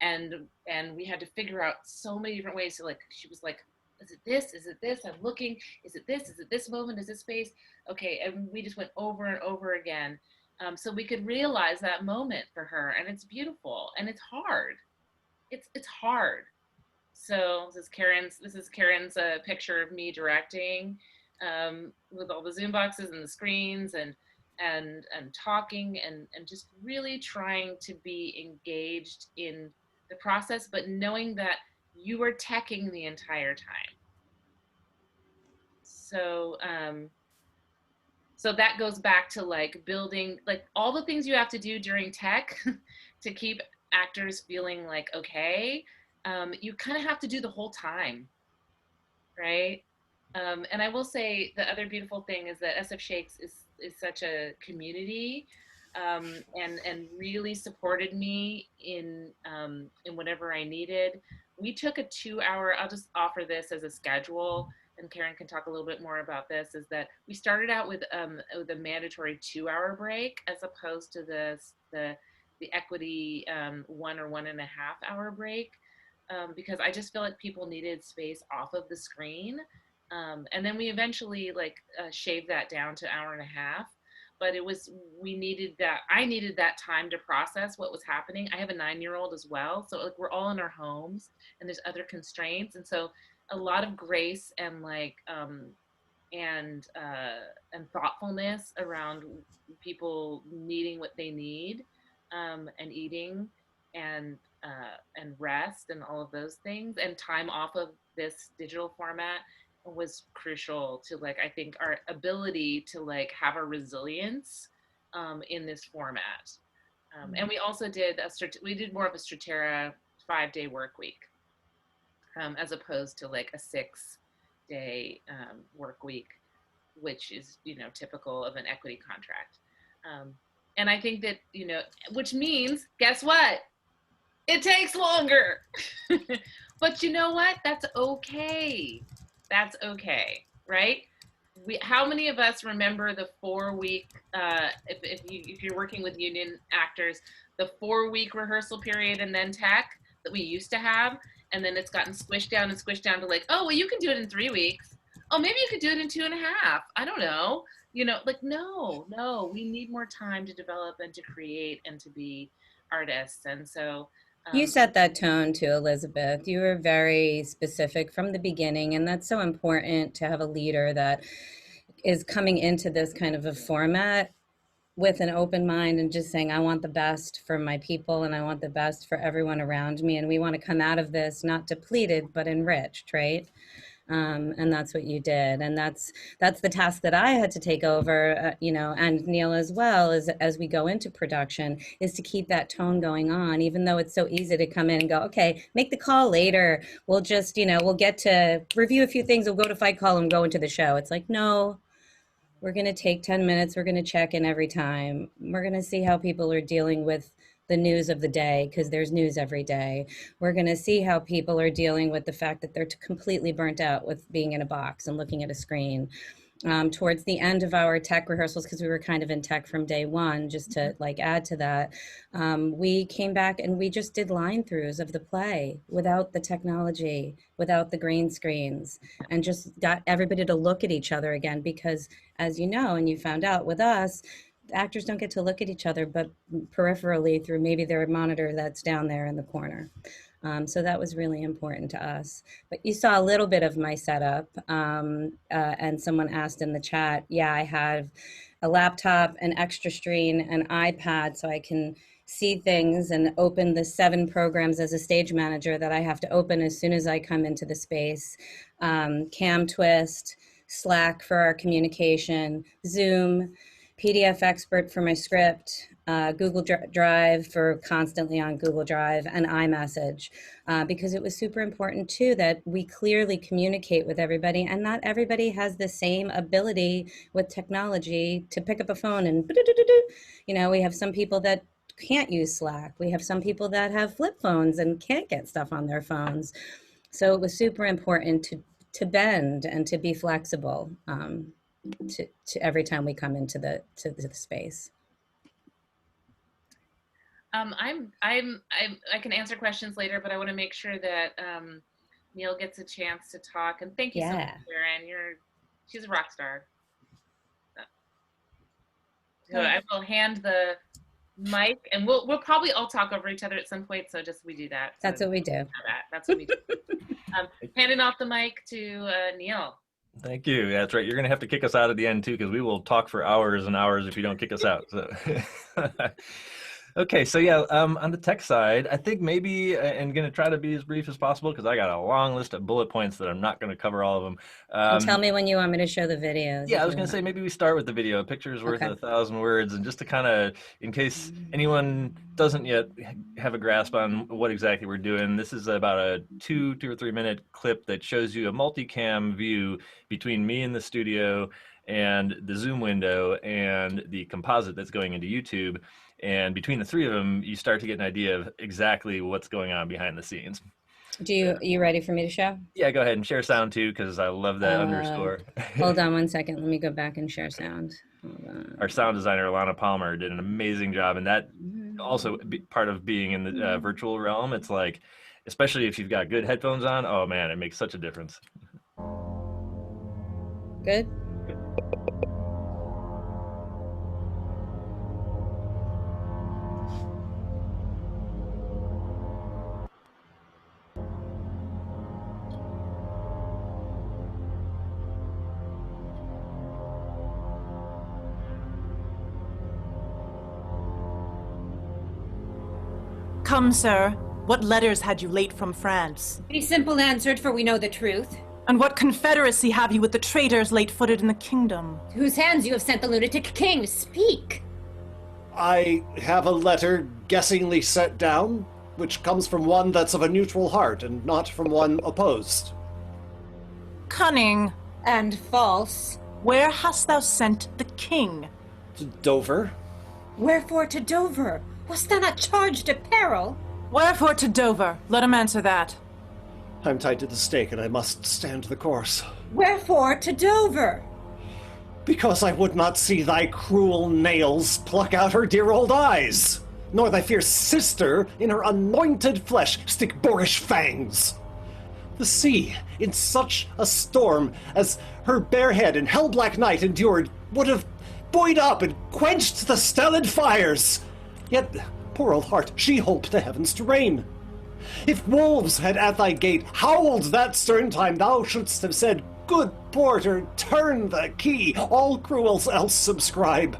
And we had to figure out so many different ways to, like, she was like, is it this? Is it this? I'm looking. Is it this? Is it this moment? Is this space? Okay. And we just went over and over again. So we could realize that moment for her, and it's beautiful and it's hard. It's hard. So this is Karen's picture of me directing with all the Zoom boxes and the screens and talking and just really trying to be engaged in the process, but knowing that you are teching the entire time. So so that goes back to like building, like all the things you have to do during tech to keep actors feeling like okay. You kind of have to do the whole time, right? And I will say the other beautiful thing is that SF Shakes is such a community, and really supported me in whatever I needed. We took a 2-hour, I'll just offer this as a schedule, and Karen can talk a little bit more about this, is that we started out with a mandatory 2-hour break as opposed to the equity 1 or 1.5 hour break. Because I just feel like people needed space off of the screen. And then we eventually shaved that down to 1.5 hours. But I needed that time to process what was happening. I have a 9-year-old as well. So like we're all in our homes and there's other constraints. And so a lot of grace and and thoughtfulness around people needing what they need, and eating and rest and all of those things, and time off of this digital format was crucial to I think our ability to have a resilience in this format. And we also did more of a Stratera 5-day work week, as opposed to a 6-day work week, which is typical of an equity contract. And I think that which means, guess what? It takes longer. But you know what? That's okay. That's okay, right? How many of us remember the 4-week, if you're working with union actors, the 4-week rehearsal period and then tech that we used to have, and then it's gotten squished down to oh, well, you can do it in 3 weeks. Oh, maybe you could do it in 2.5. I don't know. No, we need more time to develop and to create and to be artists. And so you set that tone too, Elizabeth. You were very specific from the beginning, and that's so important to have a leader that is coming into this kind of a format with an open mind and just saying, I want the best for my people and I want the best for everyone around me. And we want to come out of this not depleted, but enriched, right? And that's what you did. And that's the task that I had to take over, you know, and Neil as well, as we go into production, is to keep that tone going on, even though it's so easy to come in and go, okay, make the call later. We'll just, you know, we'll get to review a few things. We'll go to fight call and go into the show. It's like, no, we're going to take 10 minutes. We're going to check in every time. We're going to see how people are dealing with the news of the day, because there's news every day. We're going to see how people are dealing with the fact that they're completely burnt out with being in a box and looking at a screen. Towards the end of our tech rehearsals, because we were kind of in tech from day one, just to like add to that, we came back and we just did line throughs of the play without the technology, without the green screens, and just got everybody to look at each other again, because as you know, and you found out with us, actors don't get to look at each other, but peripherally through maybe their monitor that's down there in the corner. So that was really important to us. But you saw a little bit of my setup, and someone asked in the chat, yeah, I have a laptop, an extra screen, an iPad, so I can see things and open the 7 programs as a stage manager that I have to open as soon as I come into the space. Cam Twist, Slack for our communication, Zoom, PDF Expert for my script, Google Drive for constantly on Google Drive, and iMessage, because it was super important too that we clearly communicate with everybody, and not everybody has the same ability with technology to pick up a phone and, you know, we have some people that can't use Slack. We have some people that have flip phones and can't get stuff on their phones. So it was super important to bend and to be flexible. To every time we come into the space. I can answer questions later, but I want to make sure that Neil gets a chance to talk. And thank you so much, Shereen. She's a rock star. So I will hand the mic, and we'll probably all talk over each other at some point. So just we do that. So that's what we do. That's what we do. Handing off the mic to Neil. Thank you. That's right. You're going to have to kick us out at the end too, because we will talk for hours and hours if you don't kick us out. So. Okay, so yeah, on the tech side, I think maybe, and going to try to be as brief as possible because I got a long list of bullet points that I'm not going to cover all of them. And tell me when you want me to show the videos. Yeah, I was going to say maybe we start with the video. A picture is worth 1,000 words, and just to kind of, in case anyone doesn't yet have a grasp on what exactly we're doing, this is about a 2 or 3 minute clip that shows you a multicam view between me in the studio and the Zoom window and the composite that's going into YouTube. And between the 3 of them, you start to get an idea of exactly what's going on behind the scenes. You ready for me to show? Yeah, go ahead and share sound too, because I love that underscore. Hold on one second. Let me go back and share sound. Our sound designer, Alana Palmer, did an amazing job. And that also part of being in the virtual realm. It's like, especially if you've got good headphones on, oh man, it makes such a difference. Good? Come, sir. What letters had you late from France? Be simple answered, for we know the truth. And what confederacy have you with the traitors late-footed in the kingdom? To whose hands you have sent the lunatic king? Speak! I have a letter guessingly set down, which comes from one that's of a neutral heart, and not from one opposed. Cunning. And false. Where hast thou sent the king? To Dover. Wherefore to Dover? Wast thou not charged a peril? Wherefore to Dover? Let him answer that. I'm tied to the stake, and I must stand the course. Wherefore to Dover? Because I would not see thy cruel nails pluck out her dear old eyes, nor thy fierce sister in her anointed flesh stick boorish fangs. The sea, in such a storm as her bare head and hell-black night endured, would have buoyed up and quenched the stellid fires. Yet, poor old heart, she hoped the heavens to rain. If wolves had at thy gate howled that stern time, thou shouldst have said, "Good porter, turn the key, all cruels else subscribe."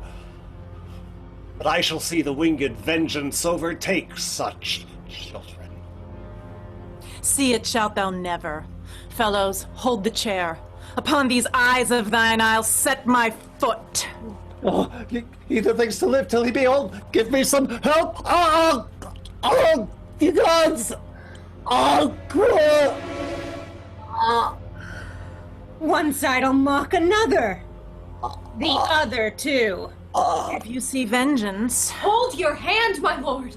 but I shall see the winged vengeance overtake such children. See it shalt thou never. Fellows, hold the chair. Upon these eyes of thine I'll set my foot. Oh, he that thinks to live till he be old, give me some help! Oh, you gods! Oh, cruel! One side'll mock another. The other too. If you see vengeance. Hold your hand, my lord!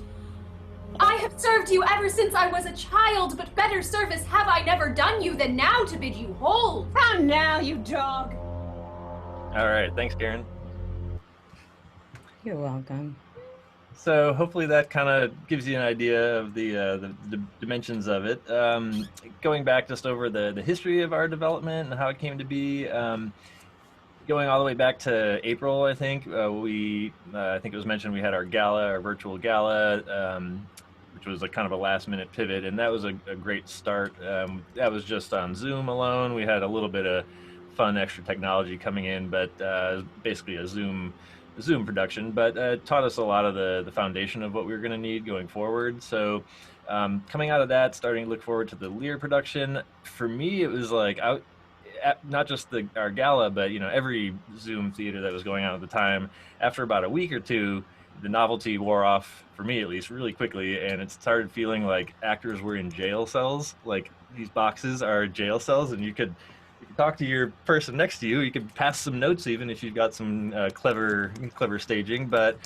I have served you ever since I was a child, but better service have I never done you than now to bid you hold. How now, you dog? All right, thanks, Karen. You're welcome. So hopefully that kind of gives you an idea of the dimensions of it. Going back just over the history of our development and how it came to be, going all the way back to April, I think, I think it was mentioned we had our gala, our virtual gala, which was a kind of a last-minute pivot, and that was a great start. That was just on Zoom alone. We had a little bit of fun extra technology coming in, but basically a Zoom production, but taught us a lot of the foundation of what we were going to need going forward. So coming out of that, starting to look forward to the Lear production, for me, it was like, not just our gala, but every Zoom theater that was going on at the time, after about a week or two, the novelty wore off, for me at least, really quickly, and it started feeling like actors were in jail cells. Like, these boxes are jail cells, and you could talk to your person next to you. You could pass some notes even if you've got some clever staging, but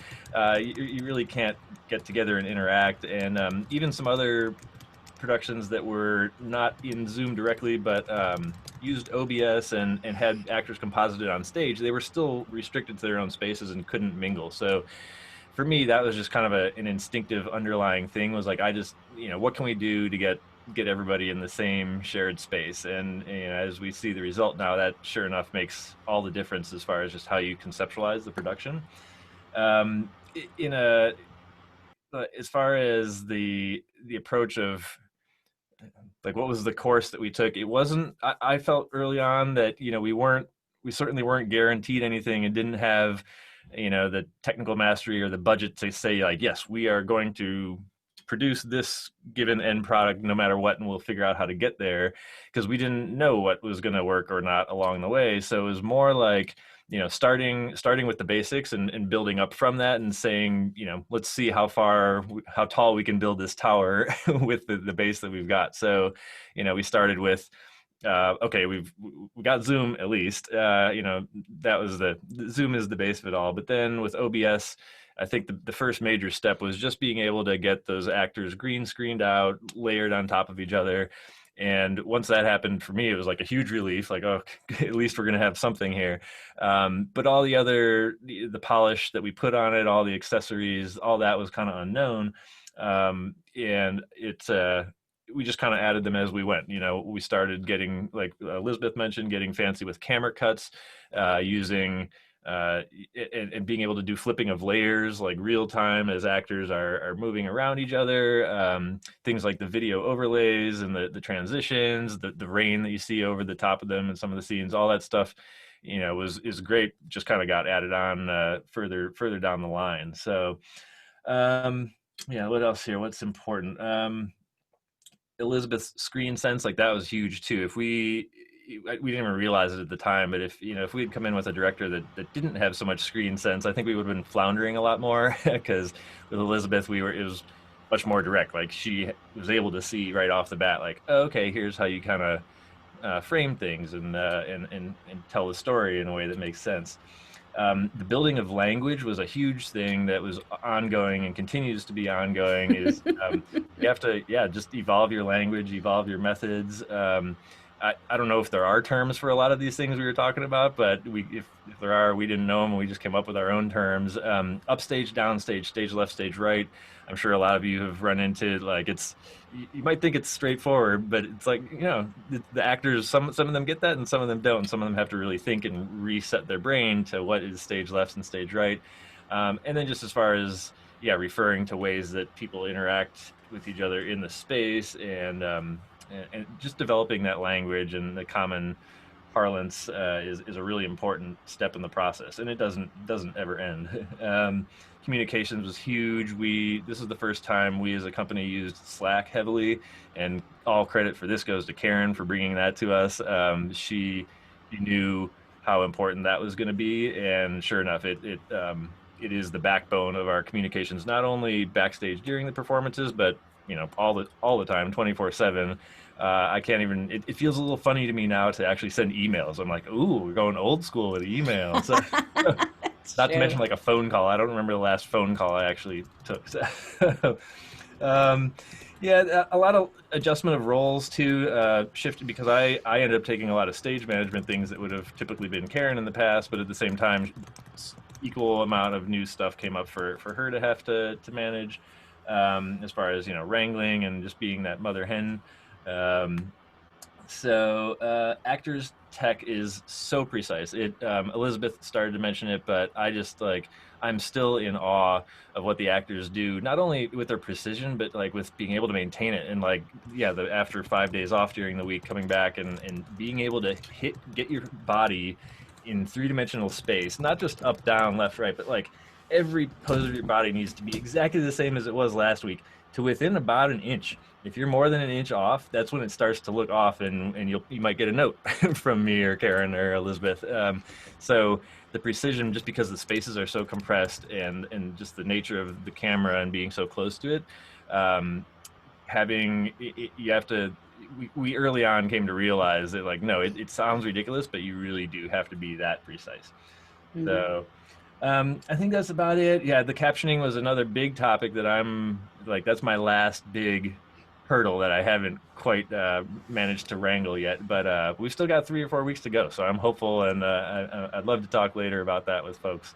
you really can't get together and interact. And even some other productions that were not in Zoom directly, but used OBS and had actors composited on stage, they were still restricted to their own spaces and couldn't mingle. So for me, that was just kind of an instinctive underlying thing, was like, what can we do to get everybody in the same shared space? And as we see the result now, that sure enough makes all the difference as far as just how you conceptualize the production. As far as the approach of, like, what was the course that we took, it wasn't, I felt early on that we certainly weren't guaranteed anything and didn't have the technical mastery or the budget to say, like, yes, we are going to produce this given end product no matter what, and we'll figure out how to get there, because we didn't know what was going to work or not along the way. So it was more like, starting with the basics and building up from that, and saying, let's see how tall we can build this tower with the base that we've got. So we started with okay, we got Zoom at least. That was the Zoom is the base of it all. But then with OBS, I think the first major step was just being able to get those actors green screened out, layered on top of each other. And once that happened, for me, it was like a huge relief, like, oh, at least we're going to have something here. But all the polish that we put on it, all the accessories, all that was kind of unknown. And we just kind of added them as we went. We started getting, like Elizabeth mentioned, getting fancy with camera cuts, using and being able to do flipping of layers, like real time as actors are moving around each other. Things like the video overlays and the transitions, the rain that you see over the top of them in some of the scenes, all that stuff, is great. Just kind of got added on further down the line. So yeah, what else here? What's important? Elizabeth's screen sense, like, that was huge too. We didn't even realize it at the time, but if we'd come in with a director that didn't have so much screen sense, I think we would have been floundering a lot more, because with Elizabeth, it was much more direct. Like, she was able to see right off the bat, like, oh, okay, here's how you kind of frame things and tell the story in a way that makes sense. The building of language was a huge thing that was ongoing and continues to be ongoing. Is you have to, just evolve your language, evolve your methods. I don't know if there are terms for a lot of these things we were talking about, but if there are, we didn't know them, and we just came up with our own terms. Upstage, downstage, stage left, stage right. I'm sure a lot of you have run into, like, you might think it's straightforward, but it's like, the actors, some of them get that and some of them don't. Some of them have to really think and reset their brain to what is stage left and stage right. And then just as far as, referring to ways that people interact with each other in the space, and just developing that language and the common parlance is a really important step in the process, and it doesn't ever end. Communications was huge. This is the first time we as a company used Slack heavily, and all credit for this goes to Karen for bringing that to us. She knew how important that was going to be, and sure enough, it is the backbone of our communications, not only backstage during the performances, but all the time, 24/7. I can't even. It feels a little funny to me now to actually send emails. I'm like, ooh, we're going old school with emails. Not to mention like a phone call. I don't remember the last phone call I actually took. Yeah, a lot of adjustment of roles too, shifted because I ended up taking a lot of stage management things that would have typically been Karen in the past, but at the same time, equal amount of new stuff came up for her to have to manage, as far as wrangling and just being that mother hen. So actors tech is so precise. Elizabeth started to mention it, but I'm still in awe of what the actors do, not only with their precision, but like with being able to maintain it. And after 5 days off during the week, coming back and being able to get your body in three-dimensional space, not just up, down, left, right, but like every pose of your body needs to be exactly the same as it was last week, to within about an inch. If you're more than an inch off, that's when it starts to look off, and you might get a note from me or Karen or Elizabeth. So the precision, just because the spaces are so compressed and just the nature of the camera and being so close to it, you have to. We early on came to realize that it sounds ridiculous, but you really do have to be that precise. Mm-hmm. So. I think that's about it. Yeah, the captioning was another big topic that that's my last big hurdle that I haven't quite managed to wrangle yet. But we've still got 3 or 4 weeks to go, so I'm hopeful, and I'd love to talk later about that with folks.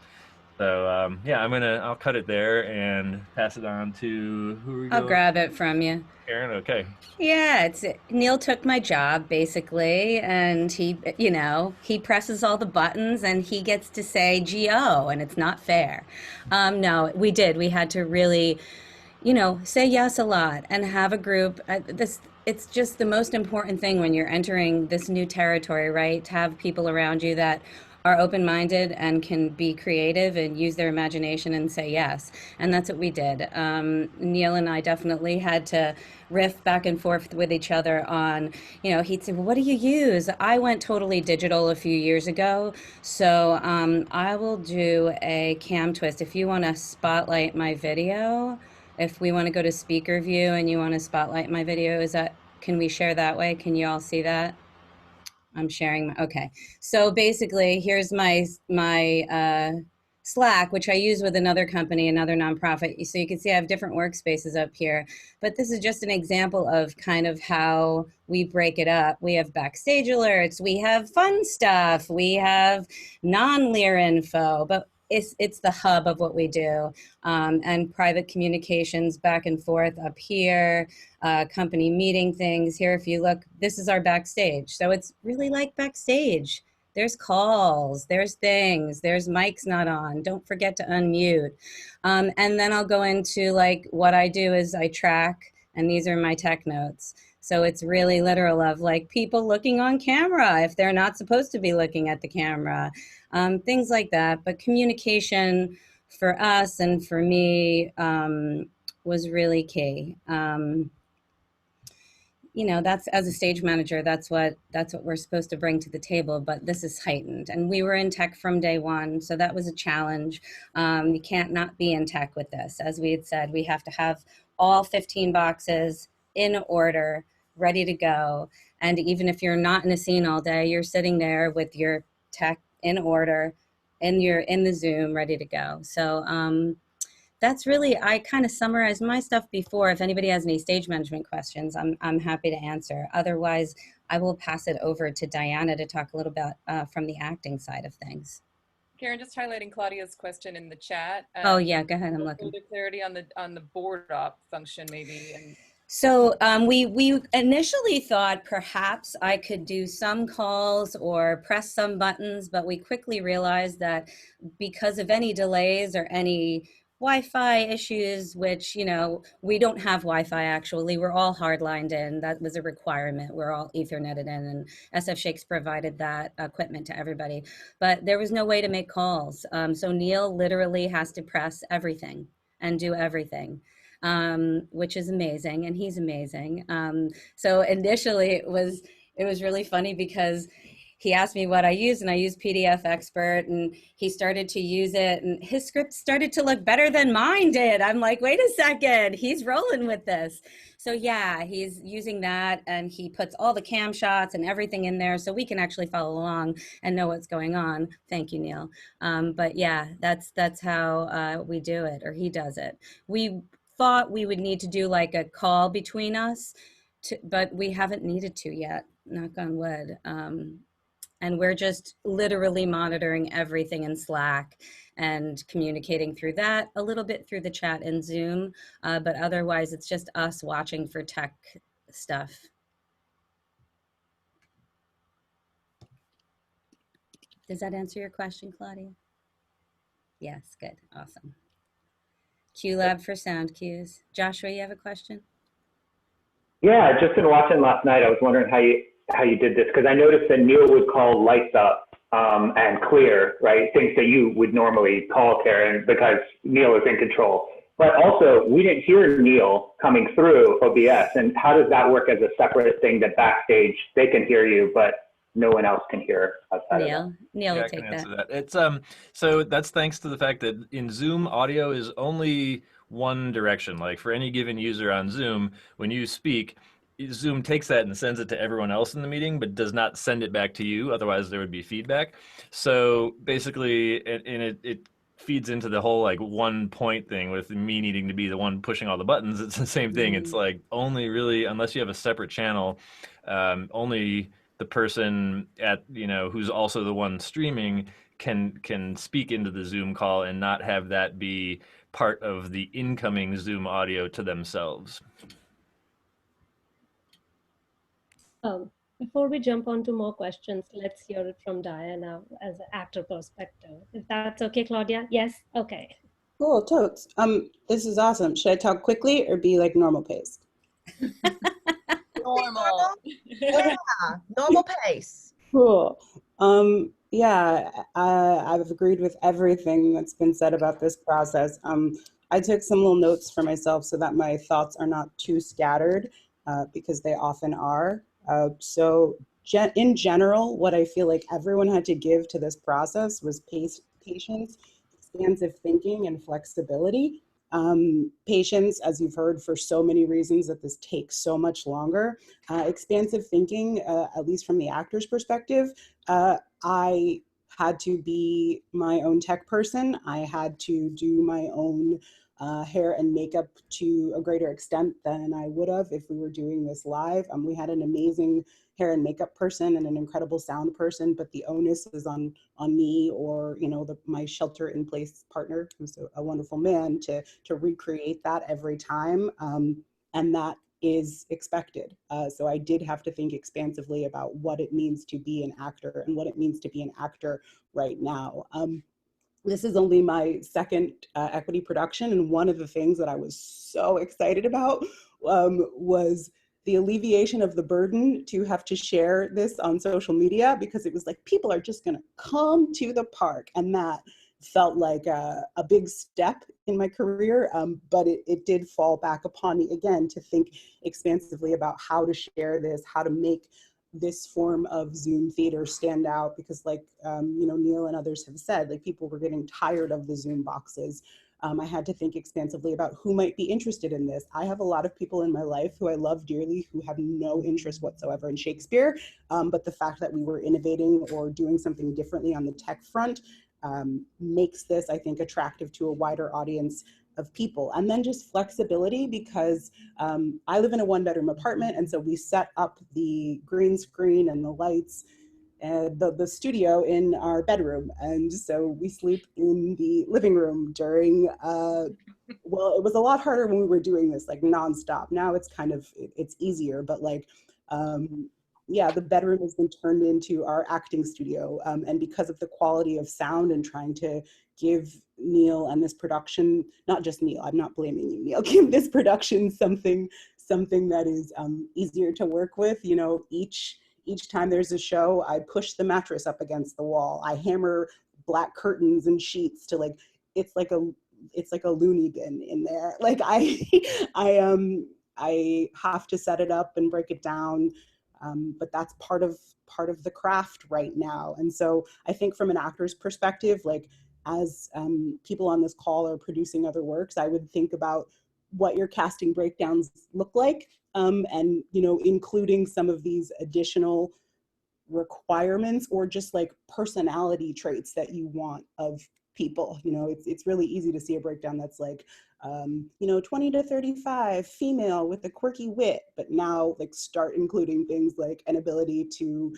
So yeah, I'll cut it there and pass it on to who are we I'll grab it from you. Karen, okay. Yeah, Neil took my job basically, and he presses all the buttons and he gets to say GO, and it's not fair. No, we had to really, say yes a lot and have a group. It's just the most important thing when you're entering this new territory, right? To have people around you that are open-minded and can be creative and use their imagination and say yes. And that's what we did. Neil and I definitely had to riff back and forth with each other on, he'd say, well, what do you use? I went totally digital a few years ago. So I will do a cam twist. If you want to spotlight my video, if we want to go to speaker view and you want to spotlight my video, can we share that way? Can you all see that? I'm sharing. Okay. So basically, here's my Slack, which I use with another company, another nonprofit. So you can see I have different workspaces up here. But this is just an example of kind of how we break it up. We have backstage alerts. We have fun stuff. We have non-Lear info. But it's the hub of what we do, and private communications back and forth up here, company meeting things here. If you look, this is our backstage. So it's really like backstage. There's calls, there's things, there's mics not on. Don't forget to unmute. And then I'll go into what I do is I track, and these are my tech notes. So it's really literal of people looking on camera if they're not supposed to be looking at the camera, things like that. But communication for us and for me was really key. That's, as a stage manager, that's what we're supposed to bring to the table, but this is heightened. And we were in tech from day one, so that was a challenge. You can't not be in tech with this. As we had said, we have to have all 15 boxes in order, ready to go. And even if you're not in a scene all day, you're sitting there with your tech in order, and you're in the Zoom ready to go. So that's really, I kind of summarized my stuff before. If anybody has any stage management questions, I'm happy to answer. Otherwise, I will pass it over to Diana to talk a little bit from the acting side of things. Karen, just highlighting Claudia's question in the chat. Oh yeah, go ahead, I'm looking. Further clarity on the board op function maybe. So we initially thought perhaps I could do some calls or press some buttons, but we quickly realized that because of any delays or any Wi-Fi issues, which, you know, we don't have Wi-Fi actually. We're all hardlined in. That was a requirement. We're all Etherneted in, and SF Shakes provided that equipment to everybody. But there was no way to make calls. So Neil literally has to press everything and do everything, which is amazing, and he's amazing. So initially it was really funny because he asked me what I use, and I use PDF Expert, and he started to use it, and his script started to look better than mine did. I'm like, wait a second, he's rolling with this. So yeah, he's using that, and he puts all the cam shots and everything in there so we can actually follow along and know what's going on. Thank you, Neil. But yeah, that's how we do it, or he does it. We thought we would need to do like a call between us, but we haven't needed to yet, knock on wood. And we're just literally monitoring everything in Slack and communicating through that, a little bit through the chat in Zoom, but otherwise it's just us watching for tech stuff. Does that answer your question, Claudia? Yes, good, awesome. QLab for sound cues. Joshua, you have a question? Yeah, just in watching last night, I was wondering how you did this, because I noticed that Neil would call lights up and clear, right? Things that you would normally call, Karen, because Neil is in control. But also, we didn't hear Neil coming through OBS. And how does that work as a separate thing that backstage they can hear you, but no one else can hear outside of that? Neil Yeah, will I can take answer that. that. It's so that's thanks to the fact that in Zoom, audio is only one direction. Like for any given user on Zoom, when you speak, Zoom takes that and sends it to everyone else in the meeting, but does not send it back to you. Otherwise, there would be feedback. So basically, it feeds into the whole like one point thing with me needing to be the one pushing all the buttons. It's the same thing. It's like only really, unless you have a separate channel, only the person at, you know, who's also the one streaming can speak into the Zoom call and not have that be part of the incoming Zoom audio to themselves. Before we jump on to more questions, let's hear it from Diana as an actor perspective. If that's okay, Claudia? Yes? Okay. Cool, totes. This is awesome. Should I talk quickly or be like normal pace? Normal. Yeah, normal pace. Cool. Yeah, I've agreed with everything that's been said about this process. I took some little notes for myself so that my thoughts are not too scattered, because they often are. In general, what I feel like everyone had to give to this process was patience, expansive thinking, and flexibility. Patience, as you've heard, for so many reasons that this takes so much longer. Expansive thinking, at least from the actor's perspective, I had to be my own tech person. I had to do my own hair and makeup to a greater extent than I would have if we were doing this live. We had an amazing hair and makeup person and an incredible sound person, but the onus is on me, or, you know, my shelter in place partner, who's a wonderful man, to recreate that every time, and that is expected. So I did have to think expansively about what it means to be an actor and what it means to be an actor right now. This is only my second equity production, and one of the things that I was so excited about was the alleviation of the burden to have to share this on social media, because it was like, people are just gonna come to the park, and that felt like a big step in my career, but it did fall back upon me again to think expansively about how to share this, how to make this form of Zoom theater stand out, because like, you know, Neil and others have said, like, people were getting tired of the Zoom boxes. I had to think expansively about who might be interested in this. I have a lot of people in my life who I love dearly who have no interest whatsoever in Shakespeare, but the fact that we were innovating or doing something differently on the tech front makes this, I think, attractive to a wider audience of people. And then just flexibility, because I live in a one-bedroom apartment, and so we set up the green screen and the lights and the studio in our bedroom, and so we sleep in the living room during well, it was a lot harder when we were doing this like nonstop. Now it's kind of, it's easier, but like yeah, the bedroom has been turned into our acting studio, and because of the quality of sound and trying to give Neil and this production, not just Neil, I'm not blaming you, Neil, give this production something that is easier to work with. You know, each time there's a show, I push the mattress up against the wall. I hammer black curtains and sheets to like, it's like a loony bin in there. Like I have to set it up and break it down. But that's part of the craft right now. And so I think from an actor's perspective, like as people on this call are producing other works, I would think about what your casting breakdowns look like, and, you know, including some of these additional requirements or just like personality traits that you want of people. You know, it's really easy to see a breakdown that's like, you know, 20 to 35, female with a quirky wit, but now like start including things like an ability to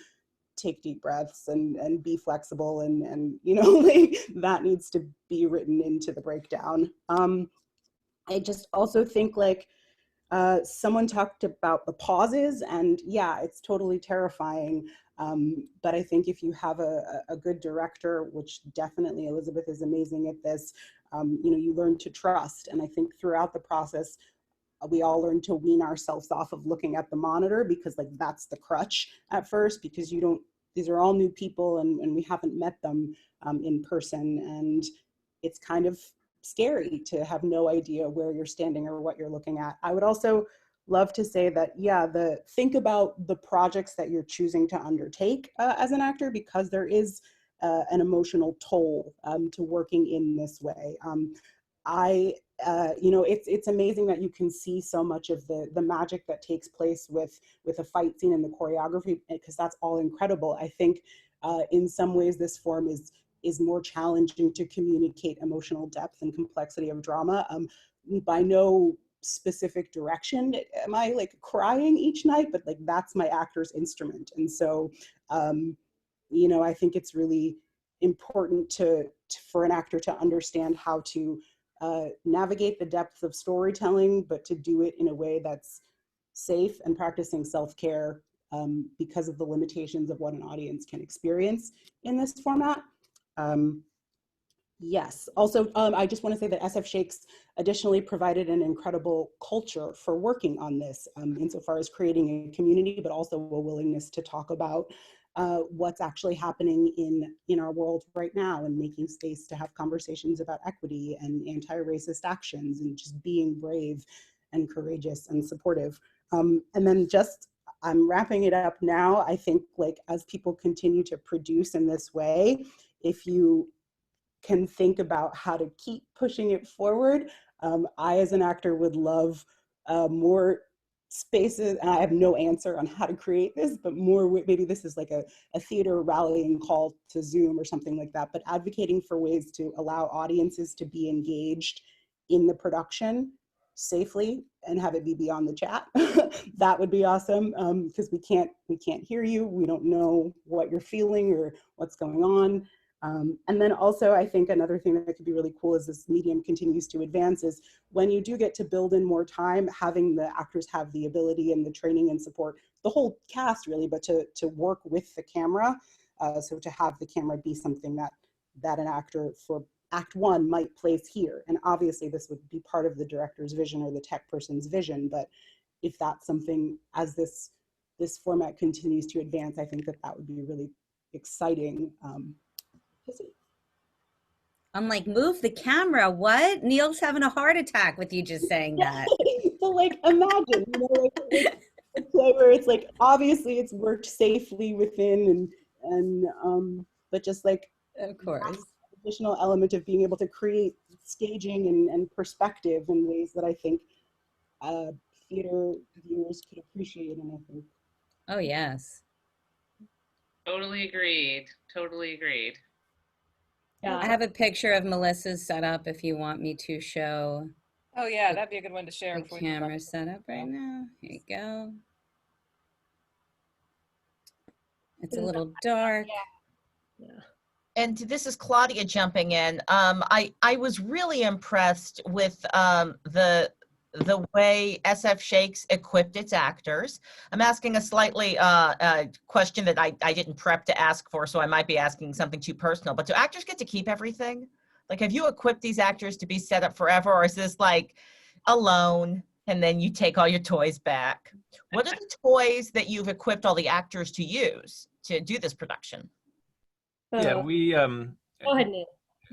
take deep breaths and be flexible and you know, like that needs to be written into the breakdown. I just also think like someone talked about the pauses, and yeah, it's totally terrifying. But I think if you have a good director, which definitely Elizabeth is amazing at this, you know, you learn to trust. And I think throughout the process, we all learn to wean ourselves off of looking at the monitor, because like that's the crutch at first, because you don't, these are all new people and we haven't met them in person. And it's kind of scary to have no idea where you're standing or what you're looking at. I would also love to say that, yeah, think about the projects that you're choosing to undertake as an actor, because there is an emotional toll to working in this way. You know, it's amazing that you can see so much of the magic that takes place with a fight scene and the choreography, because that's all incredible. I think in some ways this form is more challenging to communicate emotional depth and complexity of drama. By no specific direction am I like crying each night, but like that's my actor's instrument. And so, you know, I think it's really important for an actor to understand how to navigate the depth of storytelling, but to do it in a way that's safe and practicing self-care because of the limitations of what an audience can experience in this format. Yes, also, I just want to say that SF Shakes additionally provided an incredible culture for working on this, insofar as creating a community, but also a willingness to talk about what's actually happening in our world right now, and making space to have conversations about equity and anti-racist actions, and just being brave and courageous and supportive. And then just, I'm wrapping it up now. I think like as people continue to produce in this way, if you can think about how to keep pushing it forward. I, as an actor, would love more spaces, and I have no answer on how to create this, but more, maybe this is like a theater rallying call to Zoom or something like that, but advocating for ways to allow audiences to be engaged in the production safely and have it be beyond the chat. That would be awesome, because we can't hear you. We don't know what you're feeling or what's going on. And then also, I think another thing that could be really cool as this medium continues to advance is when you do get to build in more time, having the actors have the ability and the training and support, the whole cast really, but to work with the camera. So to have the camera be something that an actor for Act 1 might place here. And obviously this would be part of the director's vision or the tech person's vision. But if that's something, as this format continues to advance, I think that would be really exciting. I'm like, move the camera. What? Neil's having a heart attack with you just saying that. So like, imagine, you know, like a play where it's like, obviously it's worked safely within and but just like, of course, additional element of being able to create staging and perspective in ways that I think theater viewers could appreciate. And I think, oh yes, totally agreed. Totally agreed. Yeah. I have a picture of Melissa's setup if you want me to show. Oh yeah, that'd be a good one to share. The camera setup right now. Here you go. It's a little dark. Yeah. And this is Claudia jumping in. I was really impressed with the way SF Shakes equipped its actors. I'm asking a slightly question that I didn't prep to ask for, so I might be asking something too personal, but do actors get to keep everything? Like, have you equipped these actors to be set up forever, or is this like a loan and then you take all your toys back? What are the toys that you've equipped all the actors to use to do this production? Yeah, we Go ahead, Neil.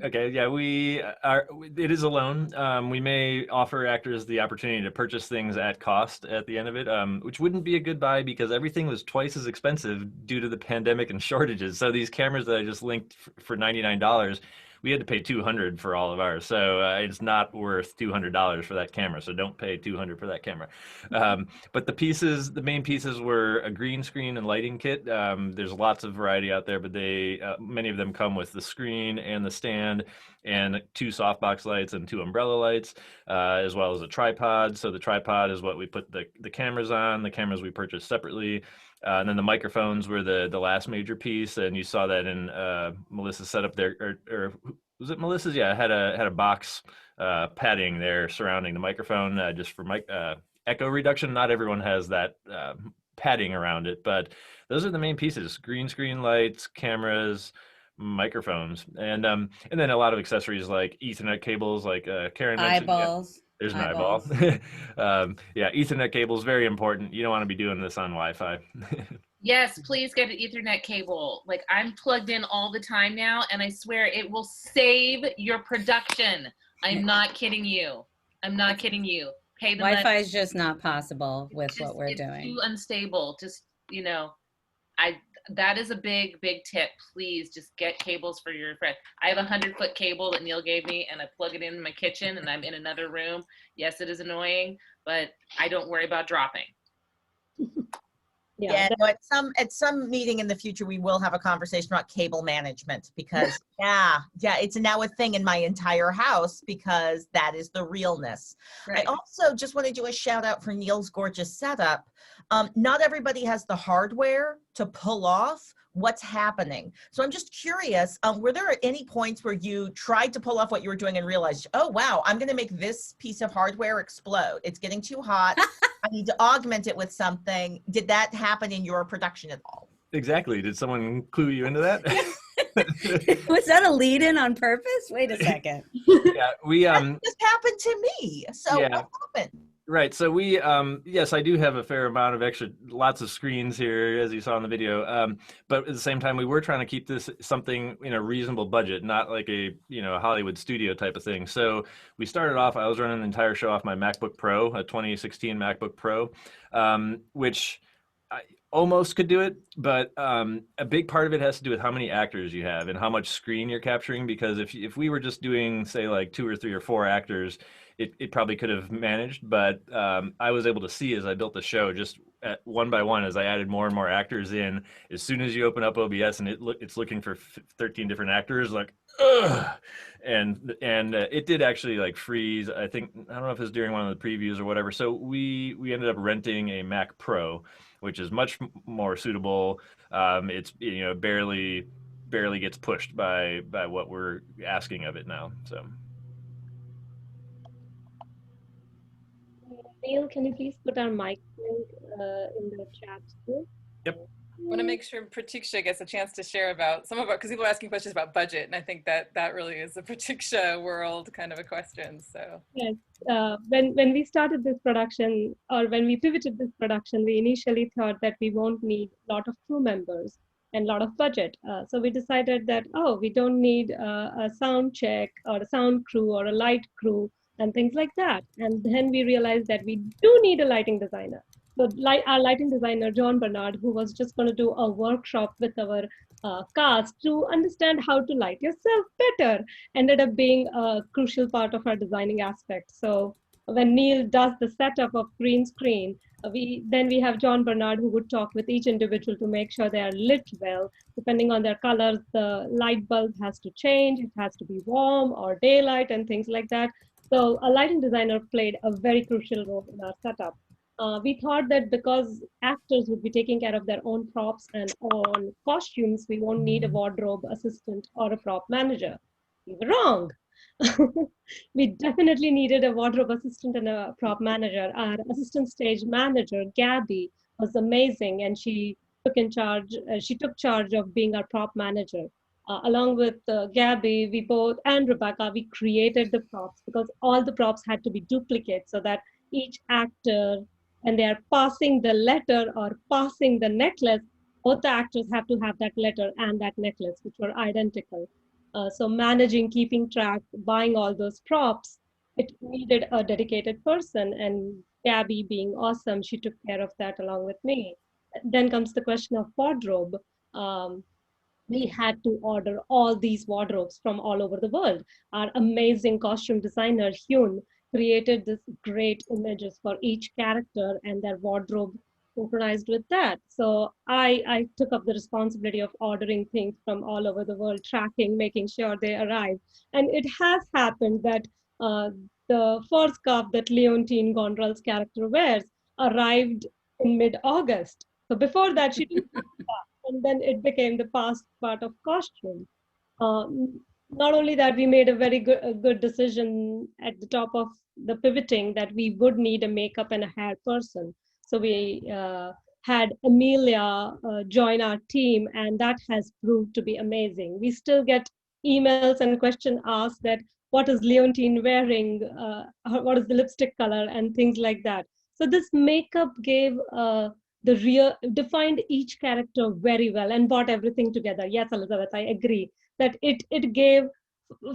okay, yeah, we are. It is a loan. We may offer actors the opportunity to purchase things at cost at the end of it, which wouldn't be a good buy because everything was twice as expensive due to the pandemic and shortages. So these cameras that I just linked for $99, we had to pay $200 for all of ours. So it's not worth $200 for that camera. So don't pay $200 for that camera. But the main pieces were a green screen and lighting kit. There's lots of variety out there, but many of them come with the screen and the stand and 2 softbox lights and 2 umbrella lights, as well as a tripod. So the tripod is what we put the cameras on. The cameras we purchased separately. And then the microphones were the last major piece, and you saw that in Melissa's setup there, or was it Melissa's? Yeah, had a box padding there surrounding the microphone just for echo reduction. Not everyone has that padding around it, but those are the main pieces: green screen lights, cameras, microphones, and then a lot of accessories like Ethernet cables, like Karen mentioned. Eyeballs. There's an eyeball. Yeah, Ethernet cable is very important. You don't want to be doing this on Wi-Fi. Yes, please get an Ethernet cable. Like, I'm plugged in all the time now, and I swear it will save your production. I'm not kidding you. I'm not kidding you. Pay the Wi-Fi money. is just not possible with what we're It's doing. too unstable. Just, that is a big tip. Please just get cables for your friend. I have a 100-foot cable that Neil gave me, and I plug it in my kitchen, and I'm in another room. Yes, it is annoying, but I don't worry about dropping. Yeah, no, at some meeting in the future, we will have a conversation about cable management because it's now a thing in my entire house because that is the realness. Right. I also just want to do a shout out for Neil's gorgeous setup. Not everybody has the hardware to pull off what's happening. So I'm just curious, were there any points where you tried to pull off what you were doing and realized, oh, wow, I'm going to make this piece of hardware explode. It's getting too hot. I need to augment it with something. Did that happen in your production at all? Exactly. Did someone clue you into that? Was that a lead in on purpose? Wait a second. Yeah, we that just happened to me. So yeah. what happened? Right. So we, yes, I do have a fair amount of lots of screens here, as you saw in the video. But at the same time, we were trying to keep this something in a reasonable budget, not like a Hollywood studio type of thing. So we started off, I was running the entire show off my MacBook Pro, a 2016 MacBook Pro, which I almost could do it. But a big part of it has to do with how many actors you have and how much screen you're capturing. Because if we were just doing, say, like 2 or 3 or 4 actors, it probably could have managed, but I was able to see as I built the show just one by one as I added more and more actors in. As soon as you open up OBS and it's looking for 13 different actors, like, ugh! And it did actually like freeze. I don't know if it was during one of the previews or whatever. So we ended up renting a Mac Pro, which is much more suitable. It's barely gets pushed by what we're asking of it now. So. Neil, can you please put our mic link in the chat too? Yep. I want to make sure Pratiksha gets a chance to share about because people are asking questions about budget, and I think that really is a Pratiksha world kind of a question. So yes, when we started this production, or when we pivoted this production, we initially thought that we won't need a lot of crew members and a lot of budget. So we decided that we don't need a sound check or a sound crew or a light crew and things like that. And then we realized that we do need a lighting designer. So our lighting designer, John Bernard, who was just going to do a workshop with our cast to understand how to light yourself better, ended up being a crucial part of our designing aspect. So when Neil does the setup of green screen, we have John Bernard who would talk with each individual to make sure they are lit well. Depending on their colors, the light bulb has to change. It has to be warm or daylight and things like that. So a lighting designer played a very crucial role in our setup. We thought that because actors would be taking care of their own props and own costumes, we won't need a wardrobe assistant or a prop manager. We were wrong. We definitely needed a wardrobe assistant and a prop manager. Our assistant stage manager, Gabby, was amazing, and she took charge of being our prop manager. along with Gabby, we both, and Rebecca, we created the props because all the props had to be duplicates so that each actor, when they are passing the letter or passing the necklace, both the actors have to have that letter and that necklace, which were identical. So managing, keeping track, buying all those props, it needed a dedicated person. And Gabby, being awesome, she took care of that along with me. Then comes the question of wardrobe. We had to order all these wardrobes from all over the world. Our amazing costume designer, Hyun, created this great images for each character and their wardrobe synchronized with that. So I took up the responsibility of ordering things from all over the world, tracking, making sure they arrive. And it has happened that the first scarf that Leontine Gondrel's character wears arrived in mid-August. So before that, she didn't have that. And then it became the past part of costume. Not only that, we made a very good decision at the top of the pivoting that we would need a makeup and a hair person. So we had Amelia join our team, and that has proved to be amazing. We still get emails and question asked that what is Leontine wearing, what is the lipstick color, and things like that. So this makeup gave defined each character very well and brought everything together. Yes, Elizabeth, I agree that it gave,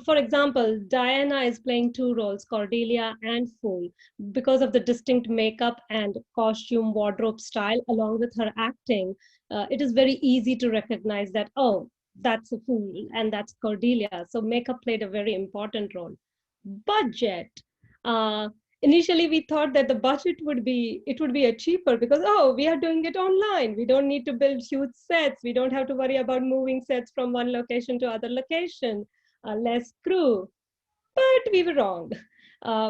for example, Diana is playing two roles, Cordelia and Fool, because of the distinct makeup and costume wardrobe style along with her acting. It is very easy to recognize that, oh, that's a Fool and that's Cordelia. So makeup played a very important role. Budget. Initially, we thought that the budget would be a cheaper because, oh, we are doing it online. We don't need to build huge sets. We don't have to worry about moving sets from one location to other location, less crew. But we were wrong.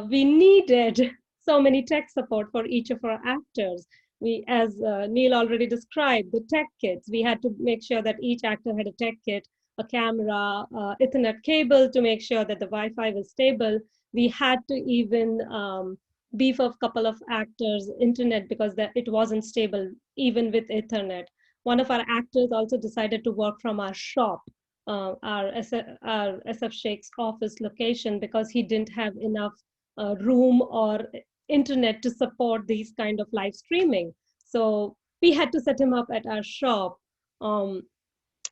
We needed so many tech support for each of our actors. We, as Neil already described, the tech kits, we had to make sure that each actor had a tech kit, a camera, Ethernet cable to make sure that the Wi-Fi was stable. We had to even beef up a couple of actors' internet because it wasn't stable, even with Ethernet. One of our actors also decided to work from our shop, our SF Sheikh's office location, because he didn't have enough room or internet to support these kind of live streaming. So we had to set him up at our shop. Not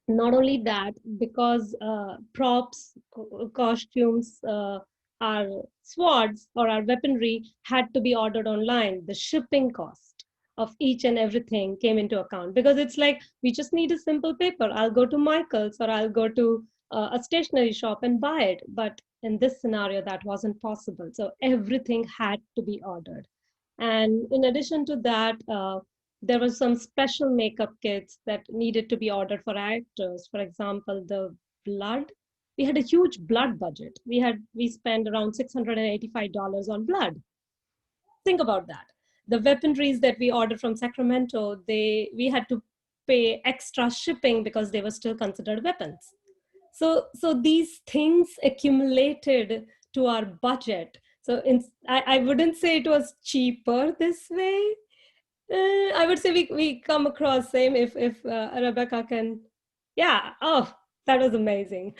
only that, because props, costumes, our swords or our weaponry had to be ordered online, the shipping cost of each and everything came into account, because it's like, we just need a simple paper. I'll go to Michael's or I'll go to a stationery shop and buy it. But in this scenario, that wasn't possible. So everything had to be ordered. And in addition to that, there were some special makeup kits that needed to be ordered for actors. For example, the blood. We had a huge blood budget. We spent around $685 on blood. Think about that. The weaponries that we ordered from Sacramento, we had to pay extra shipping because they were still considered weapons. So these things accumulated to our budget. So I wouldn't say it was cheaper this way. I would say we come across same if Rebecca can, yeah, oh, that was amazing.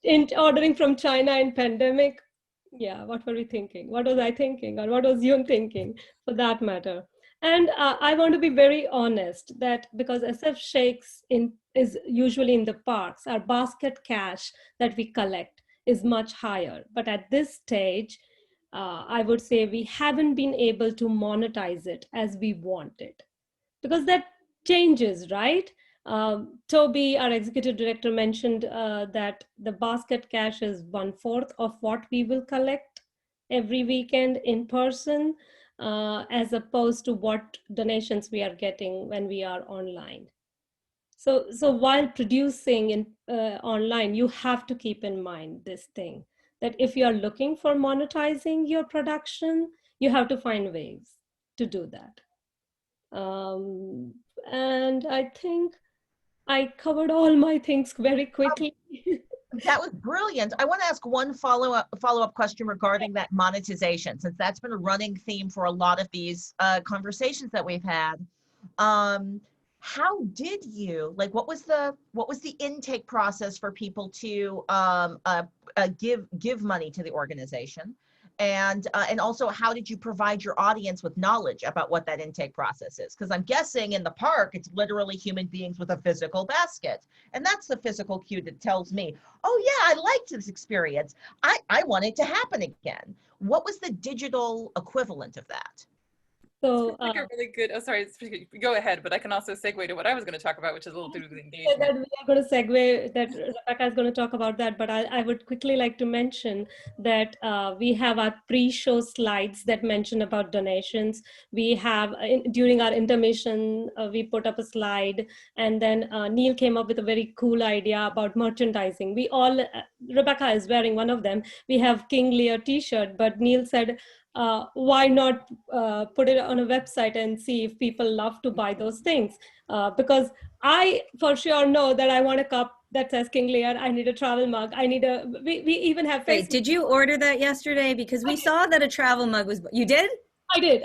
In ordering from China in pandemic, yeah, what were we thinking? What was I thinking? Or what was Yun thinking, for that matter? And I want to be very honest that because SF Sheikh's is usually in the parks, our basket cash that we collect is much higher. But at this stage, I would say we haven't been able to monetize it as we wanted, because that changes, right? Toby, our executive director, mentioned that the basket cash is 1/4 of what we will collect every weekend in person, as opposed to what donations we are getting when we are online. So while producing in online, you have to keep in mind this thing, that if you are looking for monetizing your production, you have to find ways to do that. And I think I covered all my things very quickly. That was brilliant. I want to ask one follow-up question regarding that monetization, since that's been a running theme for a lot of these conversations that we've had. how did you, like, what was the intake process for people to give money to the organization? And also, how did you provide your audience with knowledge about what that intake process is? Because I'm guessing in the park, it's literally human beings with a physical basket. And that's the physical cue that tells me, oh yeah, I liked this experience. I want it to happen again. What was the digital equivalent of that? So like a really good, oh sorry, go ahead, but I can also segue to what I was going to talk about, which is a little bit of that engagement. we are going to segue, that Rebecca is going to talk about that, but I would quickly like to mention that we have our pre-show slides that mention about donations. We have, during our intermission, we put up a slide, and then Neil came up with a very cool idea about merchandising. We all, Rebecca is wearing one of them. We have King Lear t-shirt, but Neil said, why not put it on a website and see if people love to buy those things? Because I for sure know that I want a cup that says King Lear. I need a travel mug. I need a, we even have Wait, did you order that yesterday? Because we saw that a travel mug was, you did? I did.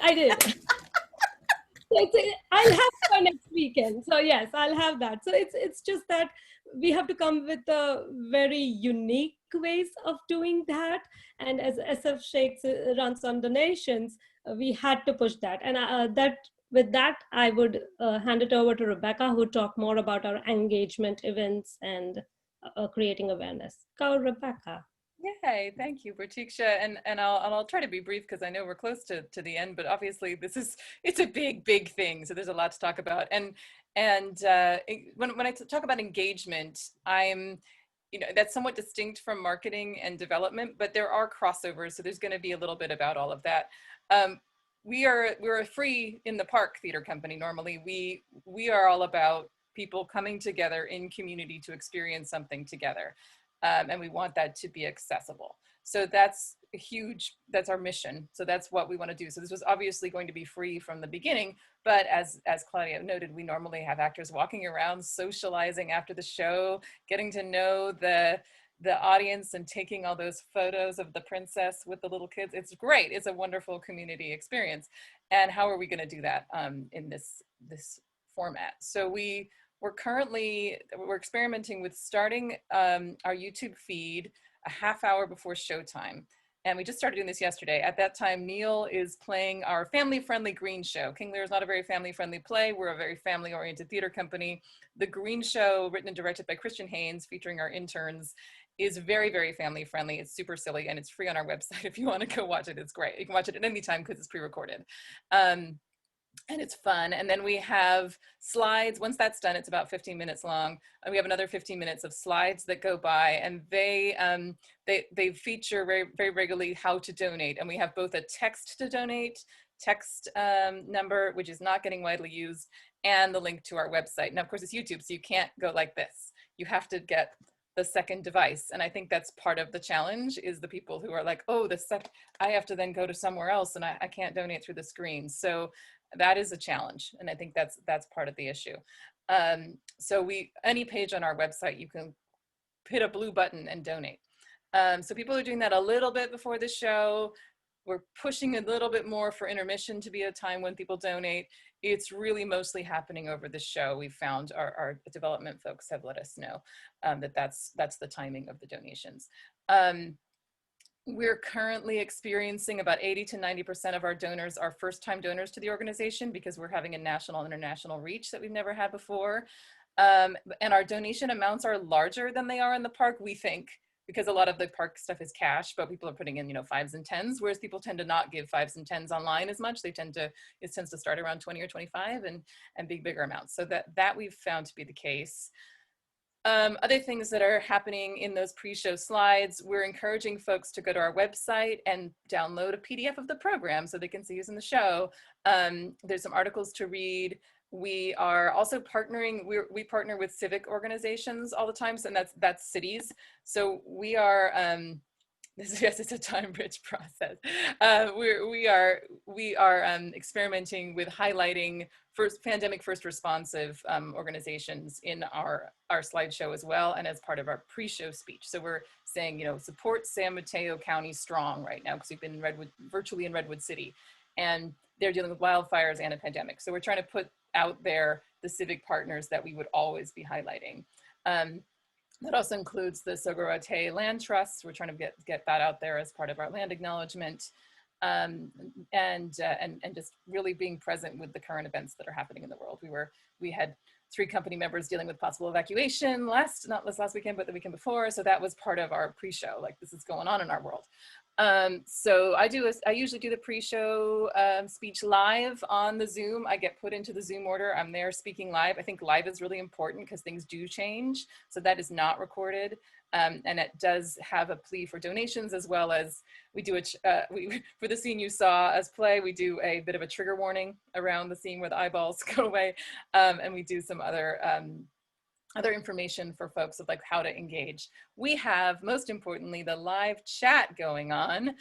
I'll have one next weekend. So yes, I'll have that. So it's just that we have to come with a very unique ways of doing that. And as SF Shakes runs on donations, we had to push that. And with that, I would hand it over to Rebecca, who talk more about our engagement events and creating awareness. Go, Rebecca. Yay, thank you, Pratiksha. And I'll try to be brief because I know we're close to the end, but obviously it's a big thing. So there's a lot to talk about. And when I talk about engagement, that's somewhat distinct from marketing and development, but there are crossovers. So there's going to be a little bit about all of that. We're a free in the park theater company. Normally we are all about people coming together in community to experience something together. And we want that to be accessible. So that's our mission. So that's what we want to do. So this was obviously going to be free from the beginning, but as Claudia noted, we normally have actors walking around, socializing after the show, getting to know the audience and taking all those photos of the princess with the little kids. It's great. It's a wonderful community experience. And how are we going to do that in this format? So we're experimenting with starting our YouTube feed a half hour before showtime. And we just started doing this yesterday. At that time, Neil is playing our family-friendly Green Show. King Lear is not a very family-friendly play. We're a very family-oriented theater company. The Green Show, written and directed by Christian Haynes, featuring our interns, is very family-friendly. It's super silly, and it's free on our website. If you want to go watch it, it's great. You can watch it at any time because it's pre-recorded. And it's fun. And then we have slides. Once that's done, it's about 15 minutes long. And we have another 15 minutes of slides that go by, and they feature very regularly how to donate. And we have both a text to donate, text number, which is not getting widely used, and the link to our website. Now, of course, it's YouTube, so you can't go like this. You have to get the second device. And I think that's part of the challenge, is the people who are like, oh, I have to then go to somewhere else and I can't donate through the screen. So that is a challenge. And I think that's part of the issue. So any page on our website, you can hit a blue button and donate. So people are doing that a little bit before the show. We're pushing a little bit more for intermission to be a time when people donate. It's really mostly happening over the show. We've found our development folks have let us know that's the timing of the donations. We're currently experiencing about 80 to 90% of our donors are first-time donors to the organization, because we're having a national and international reach that we've never had before. And our donation amounts are larger than they are in the park, we think, because a lot of the park stuff is cash, but people are putting in, 5s and 10s, whereas people tend to not give 5s and 10s online as much. It tends to start around 20 or 25 and be bigger amounts. So that we've found to be the case. Other things that are happening in those pre-show slides, we're encouraging folks to go to our website and download a PDF of the program so they can see us in the show. There's some articles to read. We are also partnering, we partner with civic organizations all the time, so that's cities. So we are, yes, it's a time-rich process. We are experimenting with highlighting pandemic first responsive organizations in our slideshow as well, and as part of our pre-show speech. So we're saying, support San Mateo County strong right now, because we've been virtually in Redwood City. And they're dealing with wildfires and a pandemic. So we're trying to put out there the civic partners that we would always be highlighting. That also includes the Sogorote Land Trust. We're trying to get that out there as part of our land acknowledgement, and just really being present with the current events that are happening in the world. We had 3 company members dealing with possible evacuation not this last weekend, but the weekend before. So that was part of our pre-show, like this is going on in our world. So I usually do the pre-show speech live on the Zoom. I get put into the Zoom order. I'm there speaking live. I think live is really important because things do change. So that is not recorded. And it does have a plea for donations, as well as we do for the scene you saw us play, we do a bit of a trigger warning around the scene where the eyeballs go away. And we do some other information for folks of like how to engage. We have, most importantly, the live chat going on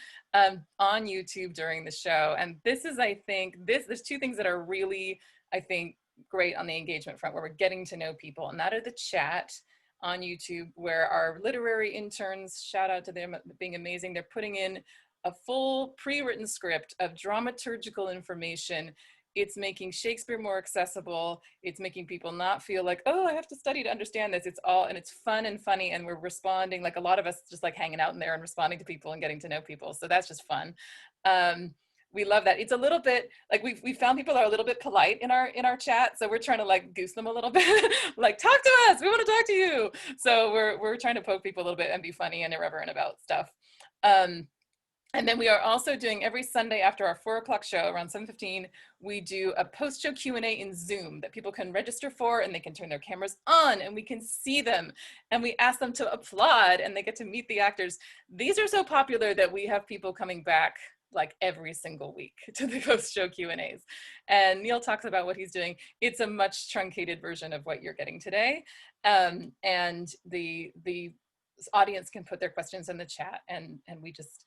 YouTube during the show. And this is, I think, there's 2 things that are really, I think, great on the engagement front, where we're getting to know people, and that are the chat on YouTube, where our literary interns, shout out to them being amazing. They're putting in a full pre-written script of dramaturgical information. It's making Shakespeare more accessible. It's making people not feel like, oh, I have to study to understand this. And it's fun and funny, and we're responding, like a lot of us just like hanging out in there and responding to people and getting to know people. So that's just fun. We love that. It's a little bit like we found people are a little bit polite in our chat, so we're trying to like goose them a little bit, like talk to us, we want to talk to you. So we're trying to poke people a little bit and be funny and irreverent about stuff. And then we are also doing every Sunday after our 4 o'clock show around 7:15, we do a post-show Q&A in Zoom that people can register for, and they can turn their cameras on and we can see them, and we ask them to applaud, and they get to meet the actors. These are so popular that we have people coming back like every single week to the post-show Q&As. And Neil talks about what he's doing. It's a much truncated version of what you're getting today. And the audience can put their questions in the chat, and we just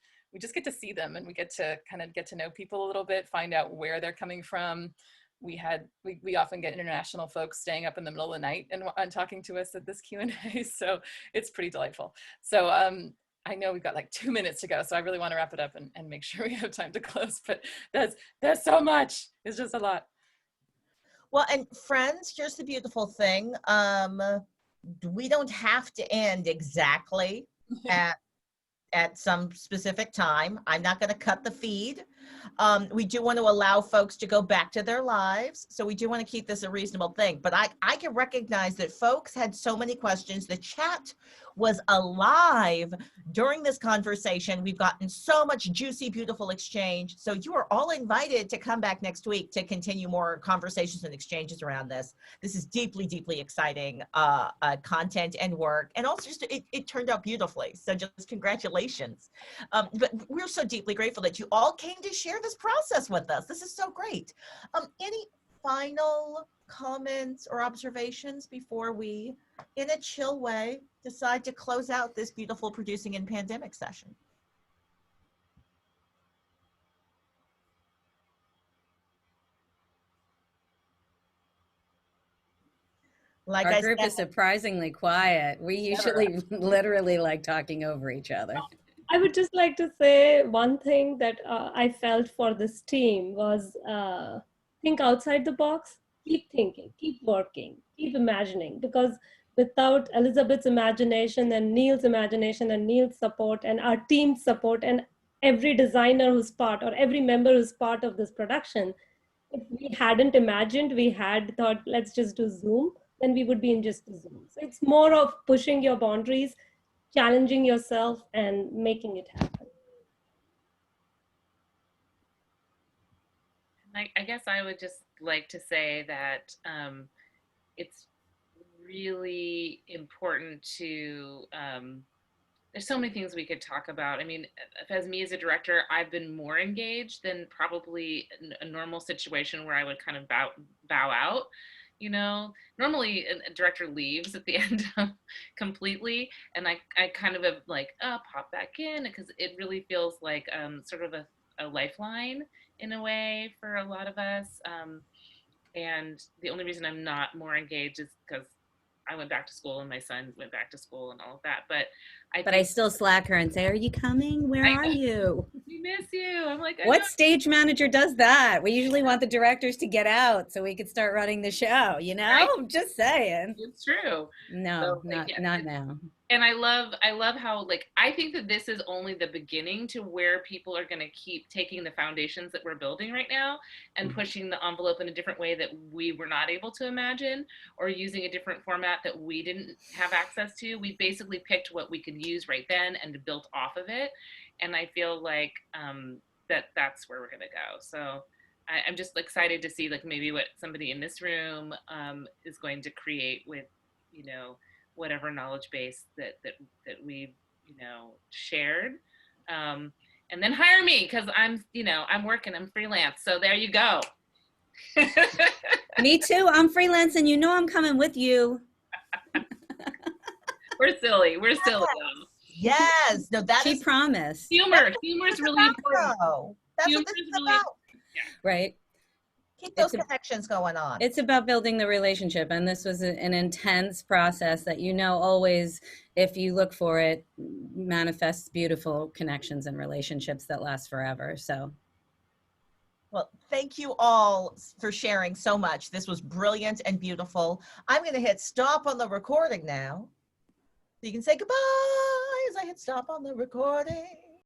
get to see them, and we get to kind of get to know people a little bit, find out where they're coming from. We often get international folks staying up in the middle of the night and talking to us at this Q&A, so it's pretty delightful. So I know we've got like 2 minutes to go, so I really want to wrap it up and make sure we have time to close, but there's so much. It's just a lot. Well, and friends, here's the beautiful thing. We don't have to end exactly at some specific time. I'm not going to cut the feed. We do want to allow folks to go back to their lives. So we do want to keep this a reasonable thing. But I can recognize that folks had so many questions. The chat was alive during this conversation. We've gotten so much juicy, beautiful exchange. So you are all invited to come back next week to continue more conversations and exchanges around this. This is deeply, deeply exciting content and work. And also just it turned out beautifully. So just congratulations. But we're so deeply grateful that you all came to share this process with us. This is so great. Any final comments or observations before we, in a chill way, decide to close out this beautiful producing in pandemic session? Like our group is surprisingly quiet. We usually literally like talking over each other. I would just like to say one thing that I felt for this team was think outside the box, keep thinking, keep working, keep imagining, because without Elizabeth's imagination and Neil's support and our team's support and every designer who's part or every member who's part of this production, if we hadn't imagined, we had thought, let's just do Zoom, then we would be in just Zoom. So it's more of pushing your boundaries, challenging yourself, and making it happen. I guess I would just like to say that it's really important to, there's so many things we could talk about. I mean, as me as a director, I've been more engaged than probably a normal situation where I would kind of bow out. You know, normally a director leaves at the end completely, and I kind of have like, pop back in, because it really feels like sort of a lifeline in a way for a lot of us. And the only reason I'm not more engaged is because I went back to school and my son went back to school and all of that. But I still slack her and say, "Are you coming? Where are you?" We miss miss you. I'm like, I What know. stage manager does that? We usually want the directors to get out so we could start running the show, you know? Right. I'm just saying. It's true. No, So, like, not now. And I love how, like, I think that this is only the beginning to where people are going to keep taking the foundations that we're building right now and pushing the envelope in a different way that we were not able to imagine, or using a different format that we didn't have access to. We basically picked what we could use right then and built off of it. And I feel like that's where we're going to go. So I'm just excited to see, like, maybe what somebody in this room is going to create with, you know, whatever knowledge base that we, you know, shared, and then hire me, because I'm working, I'm freelance, so there you go. Me too. I'm freelance, and you know I'm coming with you. We're silly. Yes. No, that she is promised. Humor is really important. That's Humor what this is is really about. Right. Keep those connections going on. It's about building the relationship, and this was an intense process that, you know, always, if you look for it, manifests beautiful connections and relationships that last forever. So, well, thank you all for sharing so much. This was brilliant and beautiful. I'm going to hit stop on the recording now, so you can say goodbye as I hit stop on the recording.